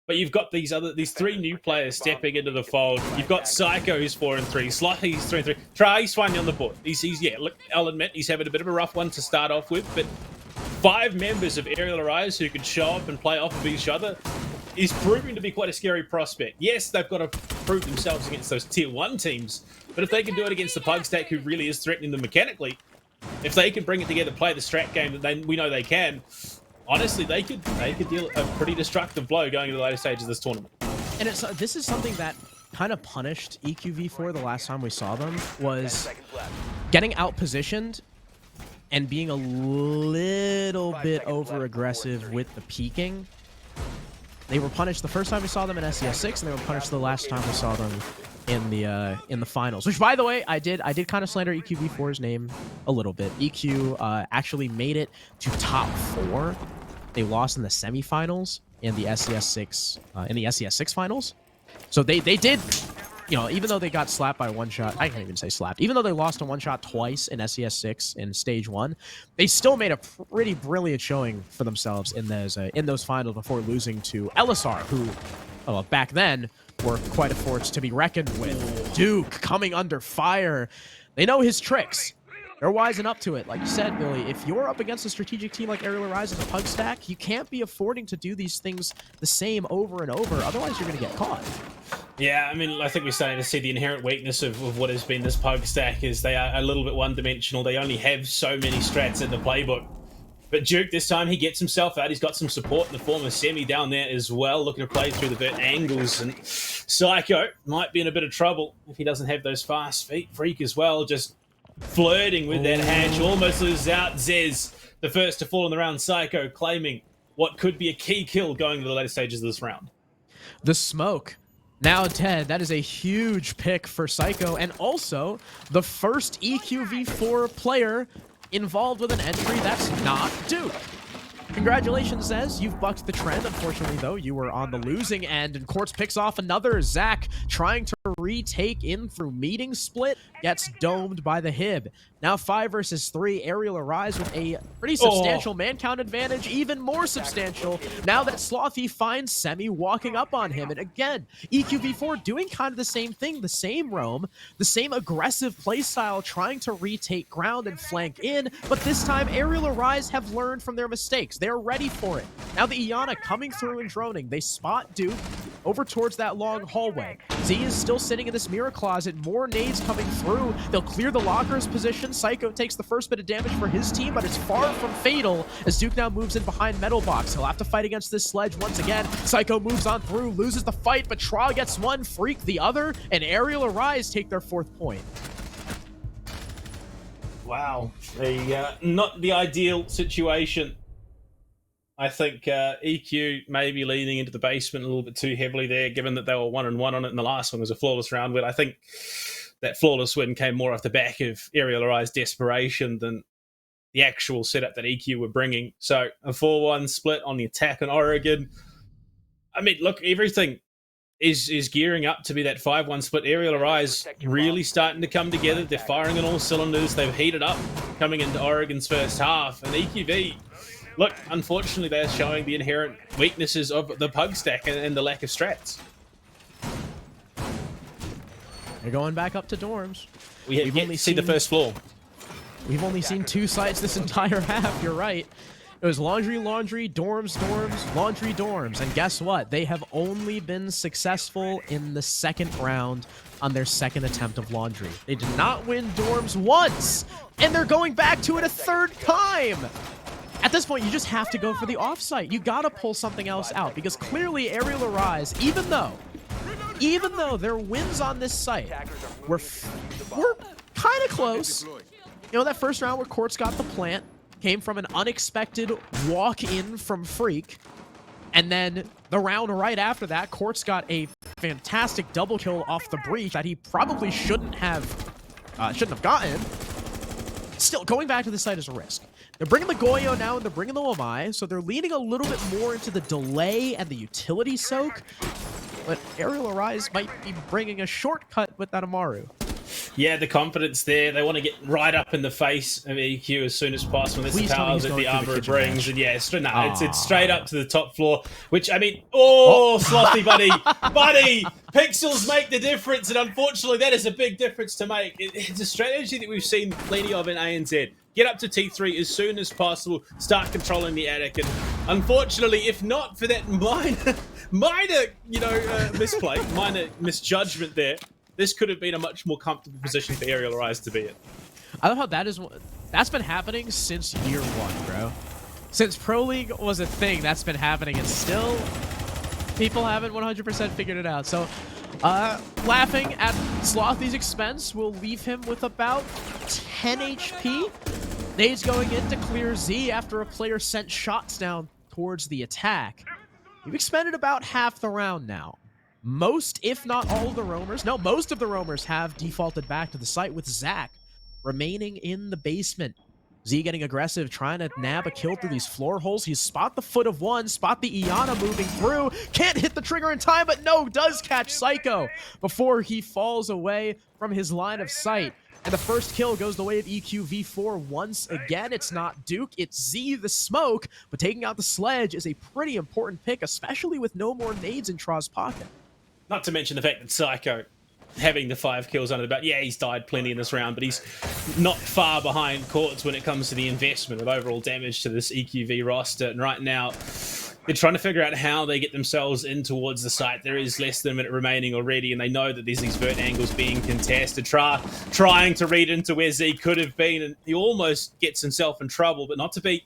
[SPEAKER 4] But you've got these three new players stepping into the fold. You've got Psycho, who's 4 and 3, Slothy's 3 and 3. Try, he's finally on the board. He's yeah, look, I'll admit he's having a bit of a rough one to start off with, but 5 members of Arial Arise who can show up and play off of each other is proving to be quite a scary prospect. Yes, they've got to prove themselves against those tier 1 teams, but if they can do it against the Pugstack, who really is threatening them mechanically, if they can bring it together, play the strat game that we know they can, honestly, they could deal a pretty destructive blow going into the later stages of this tournament.
[SPEAKER 2] And this is something that kind of punished EQv4 the last time we saw them, was getting out-positioned and being a little bit over-aggressive with the peeking. They were punished the first time we saw them in SCS6, and they were punished the last time we saw them in the finals. Which, by the way, I did kind of slander EQv4's name a little bit. EQ actually made it to top 4. They lost in the semifinals in the SCS6 finals. So they did, you know, even though they got slapped by one shot, I can't even say slapped. Even though they lost a one shot twice in SCS6 in stage 1, they still made a pretty brilliant showing for themselves in those finals before losing to LSR, who, well, back then were quite a force to be reckoned with. Duke coming under fire. They know his tricks. They're wising up to it. Like you said, Billy, if you're up against a strategic team like Arial Arise as a Pugstack, you can't be affording to do these things the same over and over. Otherwise, you're going to get caught.
[SPEAKER 4] Yeah, I mean, I think we're starting to see the inherent weakness of what has been this Pugstack is they are a little bit one-dimensional. They only have so many strats in the playbook. But Duke, this time, he gets himself out. He's got some support in the form of Semi down there as well, looking to play through the vert angles. And Psycho might be in a bit of trouble if he doesn't have those fast feet. Freak as well, just flirting with that hatch, almost loses out. Zez, the first to fall in the round. Psycho claiming what could be a key kill going to the later stages of this round.
[SPEAKER 2] The smoke. Now dead. That is a huge pick for Psycho, and also the first EQv4 player involved with an entry that's not Duke. Congratulations, Zez. You've bucked the trend. Unfortunately, though, you were on the losing end, and Quartz picks off another. Zach trying to retake in through meeting split, gets domed by the Hib. Now 5 versus 3. Arial Arise with a pretty substantial man count advantage, even more substantial now that Slothy finds Semi walking up on him. And again, EQv4 doing kind of the same thing, the same roam, the same aggressive playstyle, trying to retake ground and flank in, but this time Arial Arise have learned from their mistakes. They're ready for it. Now the Iana coming through and droning. They spot Duke over towards that long hallway. Z is still sitting in this mirror closet. More nades coming through. They'll clear the locker's position. Psycho takes the first bit of damage for his team, but it's far from fatal as Duke now moves in behind Metal Box. He'll have to fight against this sledge once again. Psycho moves on through, loses the fight, but Tra gets one, Freak the other, and Arial Arise take their 4th point.
[SPEAKER 4] Wow. Not the ideal situation. I think EQ may be leaning into the basement a little bit too heavily there, given that they were 1-1 on it in the last one. It was a flawless round win. I think that flawless win came more off the back of Arial Arise desperation than the actual setup that EQ were bringing. So a 4-1 split on the attack on Oregon. I mean, look, everything is gearing up to be that 5-1 split. Arial Arise really starting to come together. They're firing on all cylinders. They've heated up coming into Oregon's first half. And EQv, look, unfortunately, they're showing the inherent weaknesses of the Pugstack and the lack of strats.
[SPEAKER 2] They're going back up to dorms.
[SPEAKER 4] We've only seen the first floor.
[SPEAKER 2] We've only seen 2 sites this entire half. You're right. It was laundry, laundry, dorms, dorms, laundry, dorms. And guess what? They have only been successful in the 2nd round on their 2nd attempt of laundry. They did not win dorms once, and they're going back to it a 3rd time. At this point, you just have to go for the offsite. You gotta pull something else out, because clearly Arial Arise, even though their wins on this site were kind of close. You know, that first round where Quartz got the plant came from an unexpected walk-in from Freak. And then the round right after that, Quartz got a fantastic double kill off the breach that he probably shouldn't have gotten. Still, going back to the site is a risk. They're bringing the Goyo now, and they're bringing the Wamai, so they're leaning a little bit more into the delay and the utility soak. But Arial Arise might be bringing a shortcut with that Amaru.
[SPEAKER 4] Yeah, the confidence there. They want to get right up in the face of EQ as soon as possible. That's the power that the armor brings. And yeah, it's straight up to the top floor. Which, I mean, Slothy, buddy. Buddy! Pixels make the difference, and unfortunately that is a big difference to make. It's a strategy that we've seen plenty of in ANZ. Get up to T3 as soon as possible, start controlling the attic, and unfortunately, if not for that minor misplay, minor misjudgment there, this could have been a much more comfortable position for Arial Arise to be in.
[SPEAKER 2] I love how that's been happening since year one, bro. Since Pro League was a thing, that's been happening, and still, people haven't 100% figured it out. So, laughing at Slothy's expense will leave him with about 10 HP. Nade's going in to clear Z after a player sent shots down towards the attack. You've expended about half the round now. Most, if not all of the roamers, no, most of the roamers have defaulted back to the site, with Zach remaining in the basement. Z getting aggressive, trying to nab a kill through these floor holes. He's spot the foot of one, spot the Iana moving through. Can't hit the trigger in time, but no, does catch Psycho before he falls away from his line of sight. And the first kill goes the way of EQv4 once again. It's not Duke, it's Z the Smoke, but taking out the Sledge is a pretty important pick, especially with no more nades in Tra's pocket.
[SPEAKER 4] Not to mention the fact that Psycho, having the 5 kills under the belt, yeah, he's died plenty in this round, but he's not far behind Courts when it comes to the investment of overall damage to this EQv roster. And right now, they're trying to figure out how they get themselves in towards the site. There is less than a minute remaining already, and they know that there's these vert angles being contested. Trying to read into where Z could have been, and he almost gets himself in trouble, but not to be.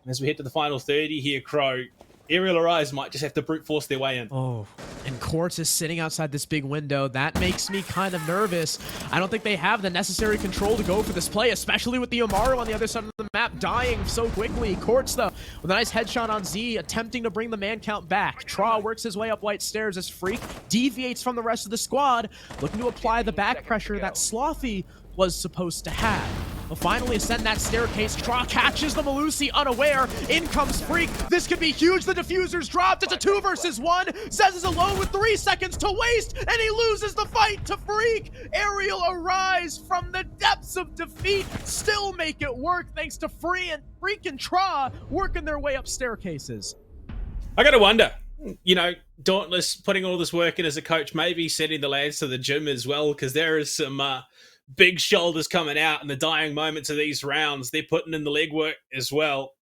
[SPEAKER 4] As we head to the final 30 here, Crow, Arial Arise might just have to brute force their way in.
[SPEAKER 2] Oh, and Quartz is sitting outside this big window. That makes me kind of nervous. I don't think they have the necessary control to go for this play, especially with the Amaru on the other side of the map dying so quickly. Quartz, though, with a nice headshot on Z, attempting to bring the man count back. Tra works his way up White Stairs as Freak deviates from the rest of the squad, looking to apply the back pressure that Slothy was supposed to have. Will finally ascend that staircase. Tra catches the Malusi unaware. In comes Freak. This could be huge. The diffuser's dropped. It's a 2 versus 1. Zez is alone with 3 seconds to waste, and he loses the fight to Freak. Arial Arise from the depths of defeat still make it work thanks to Freak and Tra working their way up staircases.
[SPEAKER 4] I gotta wonder, Dauntless putting all this work in as a coach, maybe sending the lads to the gym as well, because there is some big shoulders coming out in the dying moments of these rounds. They're putting in the legwork as well.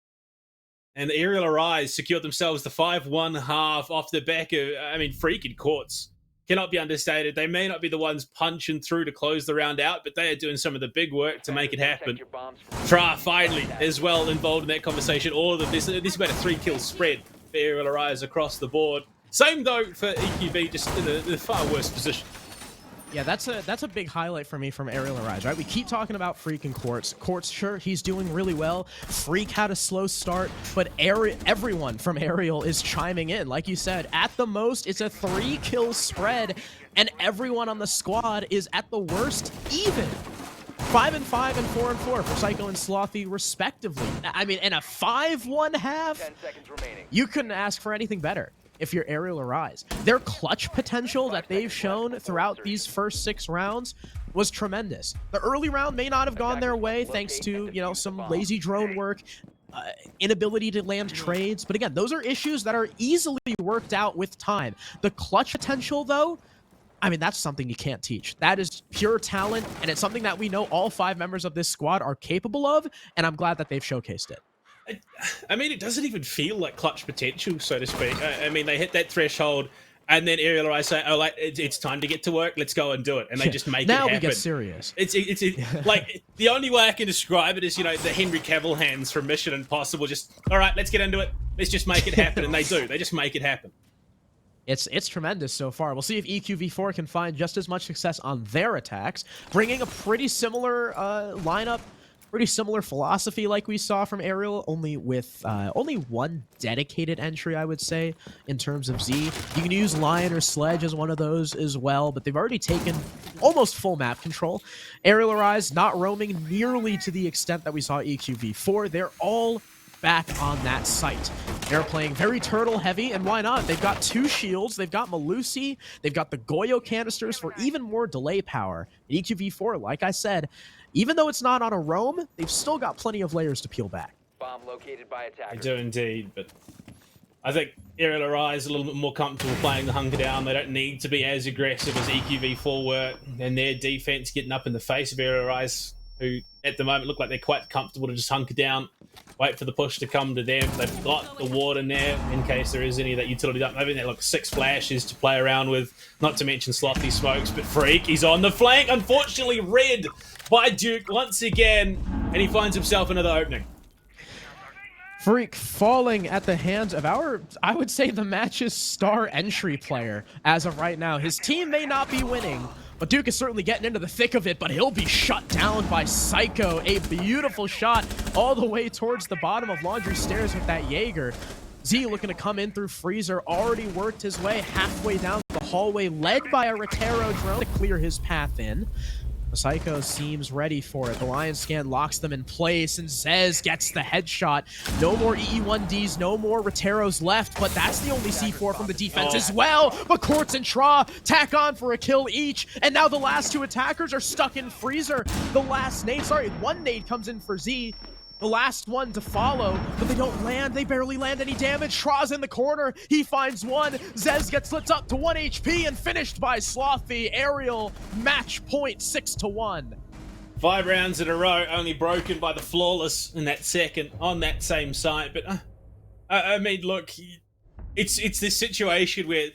[SPEAKER 4] And the Arial Arise secured themselves the 5-1 half off the back of, Freak and Courts. Cannot be understated. They may not be the ones punching through to close the round out, but they are doing some of the big work to make it happen. Tra finally as well involved in that conversation. All of them, this is about a 3-kill spread for Arial Arise across the board. Same though for EQv, just in the far worse position.
[SPEAKER 2] Yeah, that's a big highlight for me from Arial Arise, right? We keep talking about Freak and Quartz. Quartz, sure, he's doing really well. Freak had a slow start, but everyone from Arial is chiming in. Like you said, at the most, it's a 3-kill spread, and everyone on the squad is at the worst even. 5-5 and 4-4 for Psycho and Slothy, respectively. In a 5-1 half,
[SPEAKER 6] 10 seconds remaining.
[SPEAKER 2] you couldn't ask for anything better if you're Arial Arise. Their clutch potential that they've shown throughout these first 6 rounds was tremendous. The early round may not have gone their way thanks to, some lazy drone work, inability to land trades. But again, those are issues that are easily worked out with time. The clutch potential, though, that's something you can't teach. That is pure talent, and it's something that we know all 5 members of this squad are capable of, and I'm glad that they've showcased it.
[SPEAKER 4] It doesn't even feel like clutch potential, so to speak. They hit that threshold, and then Arial Arise say, it's time to get to work, let's go and do it. And they just make it happen.
[SPEAKER 2] Now we get serious.
[SPEAKER 4] It's like, the only way I can describe it is, the Henry Cavill hands from Mission Impossible. Just, all right, let's get into it. Let's just make it happen. And they do. They just make it happen.
[SPEAKER 2] It's tremendous so far. We'll see if EQv4 can find just as much success on their attacks, bringing a pretty similar lineup, pretty similar philosophy like we saw from Arial, only with only one dedicated entry, I would say, in terms of Z. You can use Lion or Sledge as one of those as well, but they've already taken almost full map control. Arial Arise not roaming nearly to the extent that we saw EQv4. They're all back on that site. They're playing very turtle heavy, and why not? They've got 2 shields, they've got Malusi, they've got the Goyo canisters for even more delay power. EQv4, like I said, even though it's not on a roam, they've still got plenty of layers to peel back.
[SPEAKER 6] Bomb located by
[SPEAKER 4] I
[SPEAKER 6] attackers.
[SPEAKER 4] do indeed, but I think Arial Arise a little bit more comfortable playing the hunker down. They don't need to be as aggressive as EQv4 were, and their defense getting up in the face of Arial Arise, who at the moment look like they're quite comfortable to just hunker down, wait for the push to come to them. They've got the ward in there in case there is any of that utility dump. Maybe they've got 6 flashes to play around with, not to mention Slothy smokes, but Freak, he's on the flank. Unfortunately, read by Duke once again, and he finds himself another opening.
[SPEAKER 2] Freak falling at the hands of our, I would say, the match's star entry player as of right now. His team may not be winning, but Duke is certainly getting into the thick of it, but he'll be shut down by Psycho. A beautiful shot all the way towards the bottom of Laundry Stairs with that Jaeger. Z looking to come in through Freezer, already worked his way halfway down the hallway, led by a Rotero drone to clear his path in. Psycho seems ready for it. The Lion Scan locks them in place, and Zez gets the headshot. No more EE1Ds, no more Roteros left, but that's the only C4 from the defense as well. But Quartz and Tra tack on for a kill each, and now the last 2 attackers are stuck in Freezer. The last nade, sorry, 1 nade comes in for Z. The last one to follow, but they don't land. They barely land any damage. Tra's in the corner. He finds one. Zez gets lit up to 1 HP and finished by Slothy. Arial match point 6-1.
[SPEAKER 4] 5 rounds in a row, only broken by the Flawless in that second on that same site. But I mean, look, it's this situation where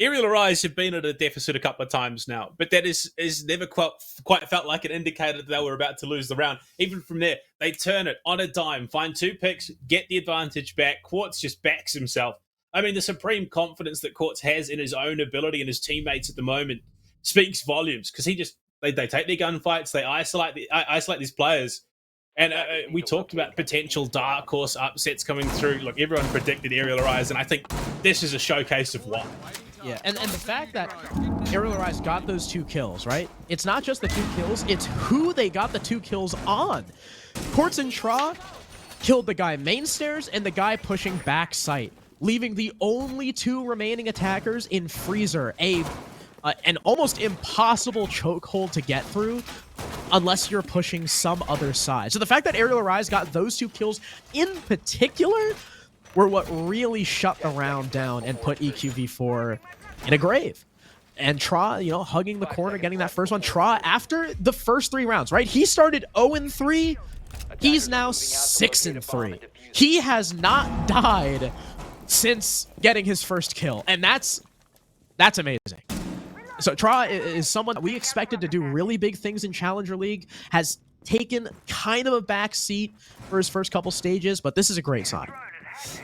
[SPEAKER 4] Arial Arise have been at a deficit a couple of times now, but that is never quite felt like an indicator that they were about to lose the round. Even from there, they turn it on a dime, find 2 picks, get the advantage back. Quartz just backs himself. I mean, the supreme confidence that Quartz has in his own ability and his teammates at the moment speaks volumes, because they take their gunfights, they isolate these players. And we talked about potential dark horse upsets coming through. Look, everyone predicted Arial Arise, and I think this is a showcase of why.
[SPEAKER 2] Yeah, and the fact that Arial Arise got those 2 kills, right? It's not just the 2 kills, it's who they got the 2 kills on. Quartz and Tra killed the guy main stairs and the guy pushing back site, leaving the only 2 remaining attackers in Freezer, an almost impossible chokehold to get through unless you're pushing some other side. So the fact that Arial Arise got those 2 kills in particular were what really shut the round down and put EQv4 in a grave. And Tra, hugging the corner, getting that first one. Tra, after the first 3 rounds, right? He started 0-3. He's now 6-3. He has not died since getting his first kill, and that's amazing. So Tra is someone that we expected to do really big things in Challenger League, has taken kind of a back seat for his first couple stages, but this is a great sign.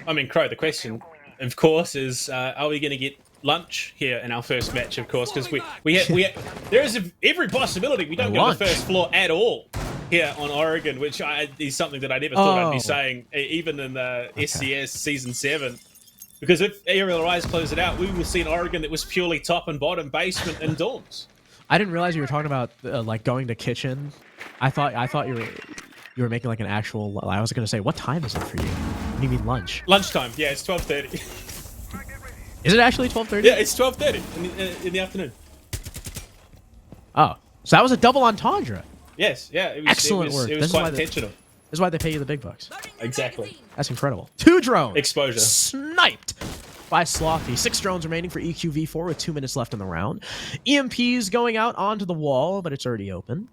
[SPEAKER 4] I mean, Crow, the question, of course, is are we going to get lunch here in our first match, of course, because there is every possibility we don't go to the first floor at all here on Oregon, which is something that I never thought I'd be saying, even in the SCS Season 7. Because if Arial Arise close it out, we will see an Oregon that was purely top and bottom, basement and dorms.
[SPEAKER 2] I didn't realize you were talking about like going to kitchen. I thought you were making like an actual. I was gonna say, what time is it for you? What do you mean lunch?
[SPEAKER 4] Lunchtime. Yeah, it's 12:30.
[SPEAKER 2] Is it actually 12:30?
[SPEAKER 4] Yeah, it's 12:30 in the afternoon.
[SPEAKER 2] Oh, so that was a double entendre.
[SPEAKER 4] Yes. Yeah. It was,
[SPEAKER 2] Excellent work.
[SPEAKER 4] It was quite intentional.
[SPEAKER 2] This is why they pay you the big bucks.
[SPEAKER 4] Exactly.
[SPEAKER 2] That's incredible. 2 drones.
[SPEAKER 4] Exposure.
[SPEAKER 2] Sniped by Slothy. 6 drones remaining for EQv4 with 2 minutes left in the round. EMP's going out onto the wall, but it's already open,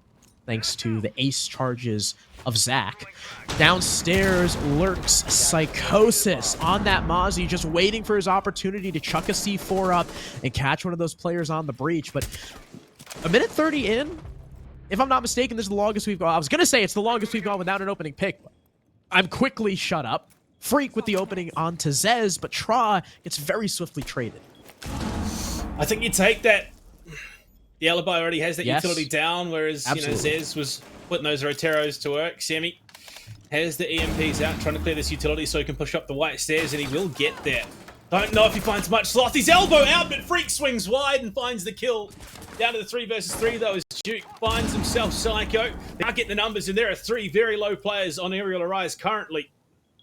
[SPEAKER 2] thanks to the ace charges of Zach. Downstairs lurks Psychosis on that Mozzie, just waiting for his opportunity to chuck a C4 up and catch one of those players on the breach. But a minute 30 in, if I'm not mistaken, this is the longest we've gone. I was going to say it's the longest we've gone without an opening pick. But I'm quickly shut up. Freak with the opening onto Zez, but Tra gets very swiftly traded.
[SPEAKER 4] I think you take that. The Alibi already has that utility down, whereas Zez was putting those Roteros to work. Sammy has the EMPs out, trying to clear this utility so he can push up the white stairs, and he will get there. Don't know if he finds much. Slothy's elbow out, but Freak swings wide and finds the kill. Down to the 3 versus 3 though, as Duke finds himself Psycho. They can't get the numbers, and there are 3 very low players on Arial Arise currently.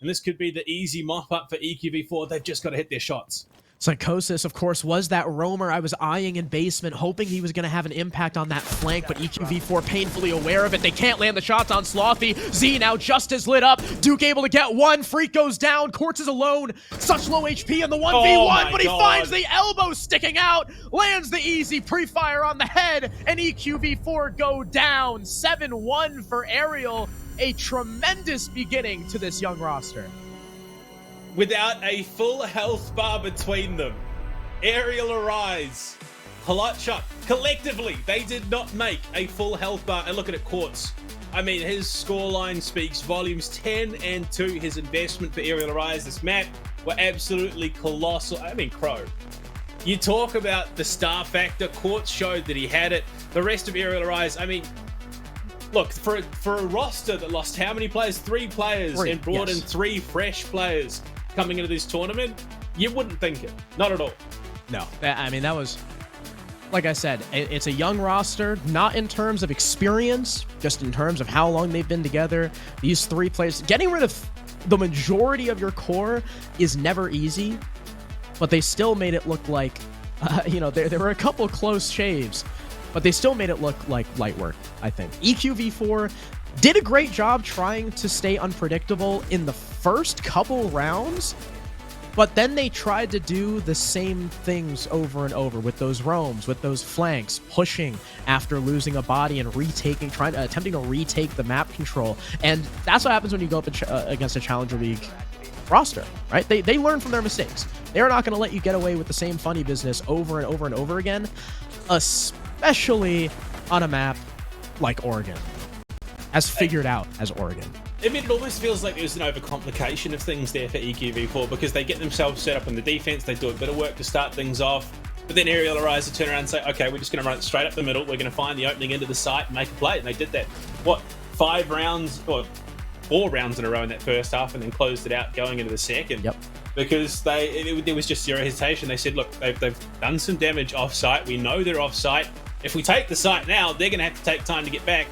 [SPEAKER 4] And this could be the easy mop-up for EQv4. They've just got to hit their shots.
[SPEAKER 2] Psychosis, of course, was that roamer I was eyeing in basement, hoping he was going to have an impact on that flank, but EQv4 painfully aware of it. They can't land the shots on Slothy. Z now just as lit up. Duke able to get one. Freak goes down. Quartz is alone. Such low HP in the 1v1, but he finds the elbow sticking out, lands the easy pre-fire on the head, and EQv4 go down. 7-1 for Arial. A tremendous beginning to this young roster.
[SPEAKER 4] Without a full health bar between them, Arial Arise, clutch up. Collectively, they did not make a full health bar. And look at it, Quartz. I mean, his scoreline speaks volumes. 10-2, his investment for Arial Arise. This map were absolutely colossal. I mean, Crow. You talk about the star factor. Quartz showed that he had it. The rest of Arial Arise, I mean, look, for a roster that lost how many players? 3 players, and brought in 3 fresh players coming into this tournament, you wouldn't think it. Not at all.
[SPEAKER 2] No, I mean, that was, like I said, it's a young roster, not in terms of experience, just in terms of how long they've been together. These 3 players, getting rid of the majority of your core is never easy, but they still made it look like, you know, there were a couple close shaves, but they still made it look like light work, I think. EQv4 did a great job trying to stay unpredictable in the first couple rounds, but then they tried to do the same things over and over with those roams, with those flanks, pushing after losing a body and retaking, attempting to retake the map control. And that's what happens when you go up against a Challenger League roster, right? They learn from their mistakes. They're not going to let you get away with the same funny business over and over and over again, especially on a map like Oregon, as figured out as Oregon.
[SPEAKER 4] I mean, it almost feels like there's an overcomplication of things there for EQv4, because they get themselves set up in the defense, they do a bit of work to start things off, but then Arial Arise to turn around and say, okay, we're just going to run it straight up the middle, we're going to find the opening into the site and make a play, and they did that, what, 5 rounds, or 4 rounds in a row in that first half, and then closed it out going into the second.
[SPEAKER 2] Yep. Because
[SPEAKER 4] there was just zero hesitation. They said, look, they've done some damage off-site, we know they're off-site, if we take the site now, they're going to have to take time to get back.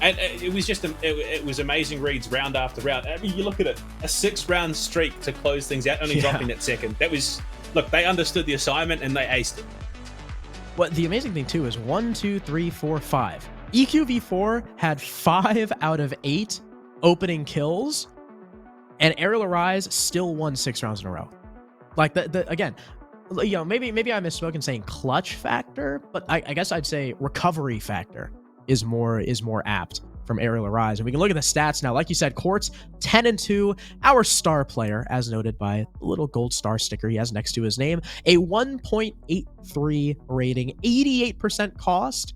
[SPEAKER 4] And it was just, it was amazing reads round after round. I mean, you look at it, a 6-round streak to close things out, only dropping that second. That was, look, they understood the assignment and they aced it.
[SPEAKER 2] What the amazing thing too is 1, 2, 3, 4, 5. EQv4 had 5 out of 8 opening kills, and Arial Arise still won 6 rounds in a row. Like again, you know, maybe I misspoke in saying clutch factor, but I guess I'd say recovery factor is more apt from Arial Arise. And we can look at the stats now. Like you said, Quartz 10-2, our star player, as noted by the little gold star sticker he has next to his name, a 1.83 rating, 88% cost,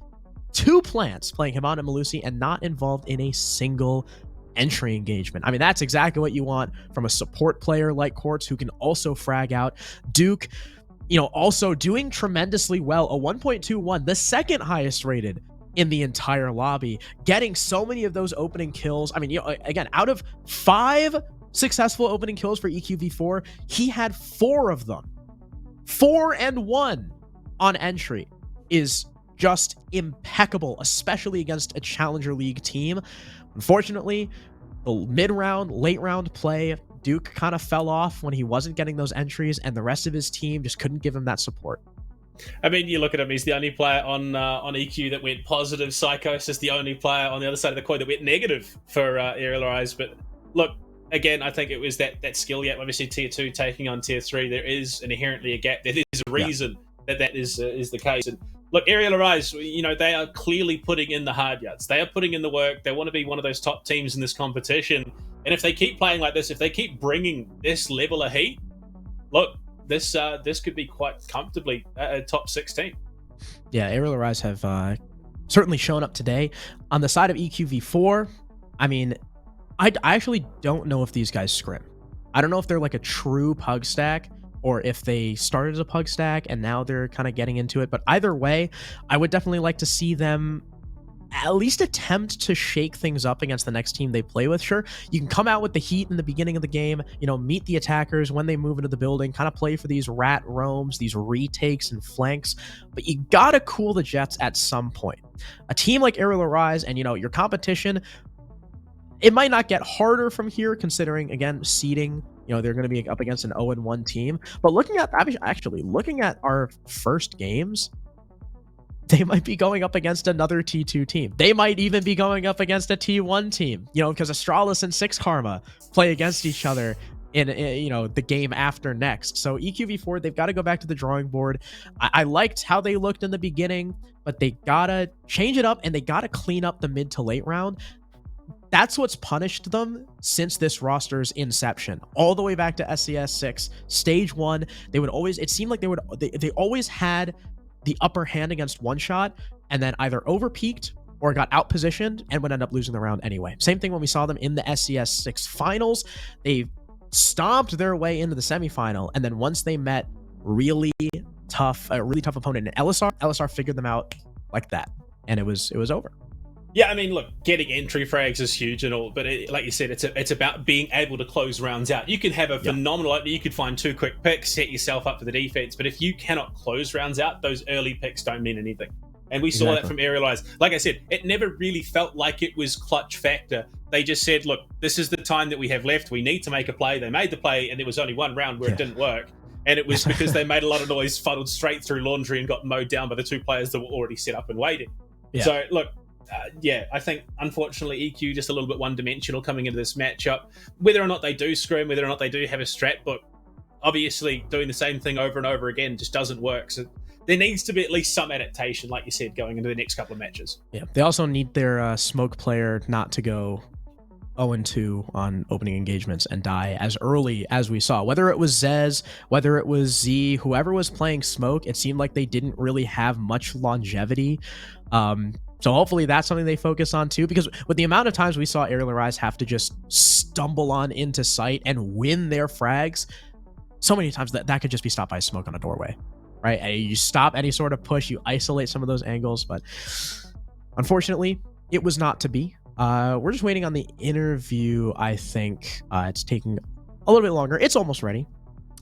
[SPEAKER 2] 2 plants, playing Himana and Malusi, and not involved in a single entry engagement. I mean, that's exactly what you want from a support player like Quartz, who can also frag out. Duke, you know, also doing tremendously well, a 1.21, the second highest rated in the entire lobby, getting so many of those opening kills. I mean, you know, again, out of 5 successful opening kills for EQv4, he had 4 of them. 4 and 1 on entry is just impeccable, especially against a Challenger League team. Unfortunately, the mid-round, late-round play, Duke kind of fell off when he wasn't getting those entries, and the rest of his team just couldn't give him that support.
[SPEAKER 4] I mean, you look at him, he's the only player on EQ that went positive. Psychos is the only player on the other side of the coin that went negative for Arial Arise. But look, again, I think it was that skill gap. Obviously, Tier 2 taking on Tier 3, there is inherently a gap. There is a reason that is the case. And look, Arial Arise, you know, they are clearly putting in the hard yards. They are putting in the work. They want to be one of those top teams in this competition. And if they keep playing like this, if they keep bringing this level of heat, look, this could be quite comfortably a top 16.
[SPEAKER 2] Yeah, Arial Arise have certainly shown up today. On the side of EQv4, I mean, I actually don't know if these guys scrim. I don't know if they're like a true pug stack, or if they started as a pug stack and now they're kind of getting into it. But either way, I would definitely like to see them at least attempt to shake things up against the next team they play with. Sure, you can come out with the heat in the beginning of the game, meet the attackers when they move into the building, kind of play for these rat roams, these retakes and flanks, but you gotta cool the jets at some point. A team like Arial Rise and, your competition, it might not get harder from here considering, again, seeding. They're going to be up against an 0-1 team. But looking at our first games, they might be going up against another T2 team. They might even be going up against a T1 team, because Astralis and Six Karma play against each other in the game after next. So EQv4, they've got to go back to the drawing board. I liked how they looked in the beginning, but they got to change it up and they got to clean up the mid to late round. That's what's punished them since this roster's inception, all the way back to SCS6 stage 1. It seemed like they always had the upper hand against one shot and then either overpeaked or got outpositioned and would end up losing the round anyway. Same thing when we saw them in the SCS6 finals. They stomped their way into the semifinal, and then once they met a really tough opponent in LSR figured them out like that, and it was over.
[SPEAKER 4] Yeah, I mean, look, getting entry frags is huge and all, but like you said, it's about being able to close rounds out. You can have a phenomenal, you could find 2 quick picks, set yourself up for the defense, but if you cannot close rounds out, those early picks don't mean anything. And we saw that from Arial Rise. Like I said, it never really felt like it was clutch factor. They just said, look, this is the time that we have left. We need to make a play. They made the play, and there was only one round where it didn't work. And it was because they made a lot of noise, funneled straight through laundry, and got mowed down by the 2 players that were already set up and waiting. Yeah. So, look, I think, unfortunately, EQ just a little bit one-dimensional coming into this matchup. Whether or not they do scrim, whether or not they do have a strat book, obviously doing the same thing over and over again just doesn't work. So there needs to be at least some adaptation, like you said, going into the next couple of matches. Yeah,
[SPEAKER 2] they also need their smoke player not to go 0-2 on opening engagements and die as early as we saw. Whether it was Zez, whether it was Z, whoever was playing smoke, it seemed like they didn't really have much longevity. So hopefully that's something they focus on too, because with the amount of times we saw Arial Rise have to just stumble on into sight and win their frags, so many times that could just be stopped by smoke on a doorway, right? And you stop any sort of push, you isolate some of those angles, but unfortunately, it was not to be. We're just waiting on the interview. I think it's taking a little bit longer. It's almost ready.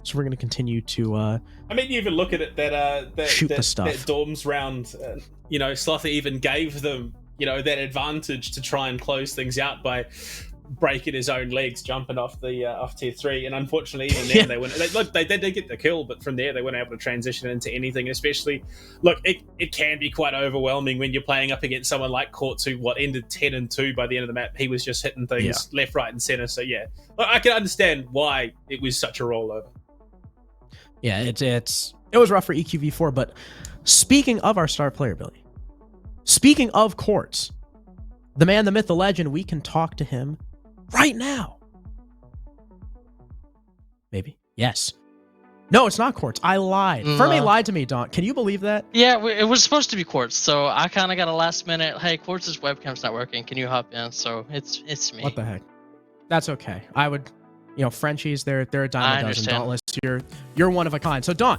[SPEAKER 2] So we're going to continue to
[SPEAKER 4] I mean, you even look at it that
[SPEAKER 2] shoot the stuff.
[SPEAKER 4] That Dorms round, Slothy even gave them, that advantage to try and close things out by breaking his own legs, jumping off the off tier 3, and unfortunately even then they went. They did get the kill, but from there they weren't able to transition into anything. Especially, look, it can be quite overwhelming when you're playing up against someone like Courts, who ended 10-2 by the end of the map. He was just hitting things left, right, and center. So look, I can understand why it was such a rollover.
[SPEAKER 2] Yeah, it was rough for EQv4, but speaking of our star player, Billy, speaking of Courts, the man, the myth, the legend, we can talk to him right now. Maybe. Yes. No, it's not Courts. I lied. Fermi lied to me, Don. Can you believe that?
[SPEAKER 5] Yeah, it was supposed to be Courts, so I kind of got a last minute, hey, Courts' webcam's not working. Can you hop in? So it's me.
[SPEAKER 2] What the heck? That's okay. I would... Frenchies, they're a dime a dozen. Dauntless, you're one of a kind. So Don,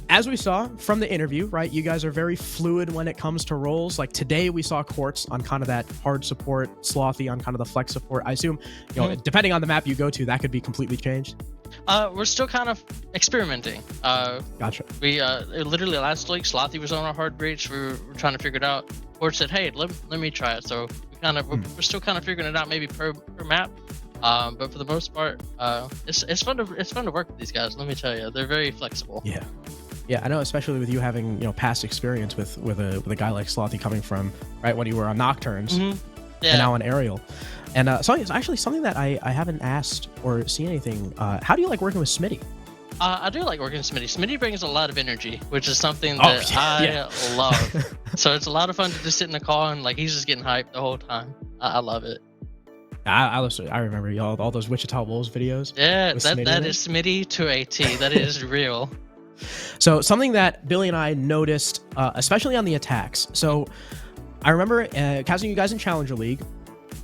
[SPEAKER 2] as we saw from the interview, right, you guys are very fluid when it comes to roles. Like today we saw Courts on kind of that hard support, Slothy on kind of the flex support. I assume, depending on the map you go to, that could be completely changed.
[SPEAKER 5] We're still kind of experimenting.
[SPEAKER 2] Gotcha.
[SPEAKER 5] We literally last week, Slothy was on a hard breach. We were trying to figure it out. Courts said, hey, let me try it. So we're still kind of figuring it out, maybe per map. But for the most part, it's fun to work with these guys. Let me tell you, they're very flexible.
[SPEAKER 2] Yeah, I know, especially with you having past experience with a guy like Slothy coming from right when you were on Nocturnes, and now on Arial, and so it's actually something that I haven't asked or seen anything. How do you like working with Smitty?
[SPEAKER 5] I do like working with Smitty. Smitty brings a lot of energy, which is something that I love. So it's a lot of fun to just sit in the car and he's just getting hyped the whole time. I love it.
[SPEAKER 2] I remember all those Wichita Wolves videos.
[SPEAKER 5] Yeah, that is Smitty to a T. That is real.
[SPEAKER 2] So something that Billy and I noticed, especially on the attacks. So I remember casting you guys in Challenger League.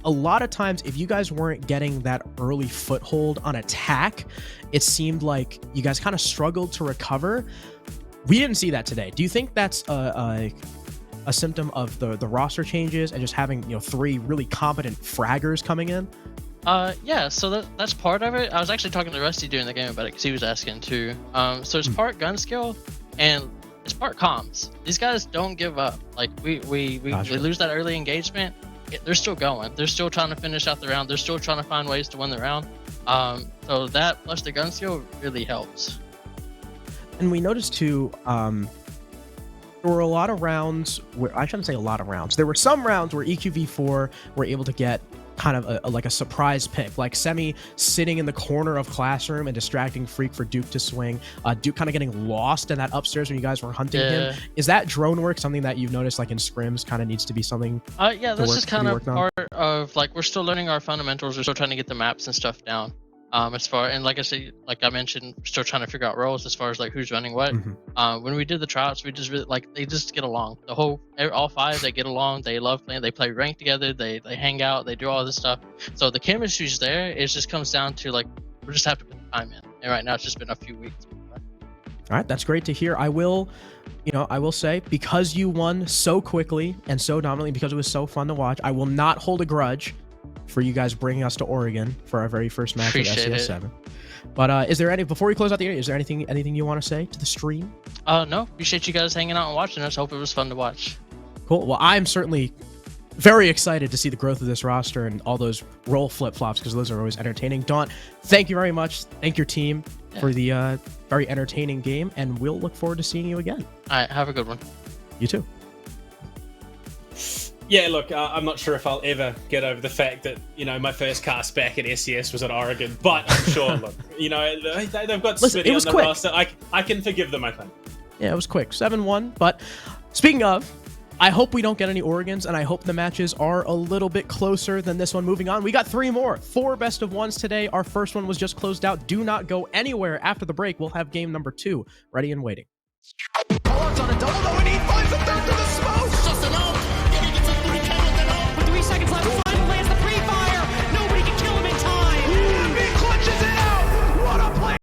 [SPEAKER 2] A lot of times, if you guys weren't getting that early foothold on attack, it seemed like you guys kind of struggled to recover. We didn't see that today. Do you think that's a a symptom of the roster changes and just having, you know, 3 really competent fraggers coming in?
[SPEAKER 5] Yeah, so that's part of it. I was actually talking to Rusty during the game about it because he was asking too. So it's part gun skill and it's part comms. These guys don't give up. Like we lose that early engagement, they're still going. They're still trying to finish out the round. They're still trying to find ways to win the round. So that plus the gun skill really helps.
[SPEAKER 2] And we noticed too, there were a lot of rounds where, I shouldn't say a lot of rounds, there were some rounds where EQv4 were able to get kind of like a surprise pick, like Semi sitting in the corner of Classroom and distracting Freak for Duke to swing, Duke kind of getting lost in that upstairs when you guys were hunting him. Is that drone work something that you've noticed like in scrims kind of needs to be something?
[SPEAKER 5] Yeah, that's just kind of part of, like, we're still learning our fundamentals. We're still trying to get the maps and stuff down. As far, and like I said, like I mentioned, we're still trying to figure out roles as far as like who's running what. When we did the tryouts, we just really, like, they just get along. All 5, they get along. They love playing. They play ranked together. They hang out. They do all this stuff. So the chemistry's there. It just comes down to, like, we just have to put the time in. And right now it's just been a few weeks.
[SPEAKER 2] All right, that's great to hear. I will say, because you won so quickly and so dominantly, because it was so fun to watch, I will not hold a grudge for you guys bringing us to Oregon for our very first match with SCS7. But is there any, before we close out the interview, is there anything you want to say to the stream?
[SPEAKER 5] No, appreciate you guys hanging out and watching us. Hope it was fun to watch.
[SPEAKER 2] Cool. Well, I'm certainly very excited to see the growth of this roster and all those role flip-flops, because those are always entertaining. Daunt, thank you very much. Thank your team for the very entertaining game, and we'll look forward to seeing you again.
[SPEAKER 5] All right, have a good one.
[SPEAKER 2] You too.
[SPEAKER 4] Yeah, look, I'm not sure if I'll ever get over the fact that, you know, my first cast back at SCS was at Oregon, but I'm sure, look, you know, they've got Smitty on the roster. I can forgive them, I think.
[SPEAKER 2] Yeah, it was quick. 7-1. But speaking of, I hope we don't get any Oregons, and I hope the matches are a little bit closer than this one. Moving on, we got 3 more. 4 best of ones today. Our first one was just closed out. Do not go anywhere. After the break, we'll have game number 2 ready and waiting.
[SPEAKER 1] Pollard's on a double though, and he finds a third through the smoke. Just an 3K with an
[SPEAKER 3] 3 seconds left.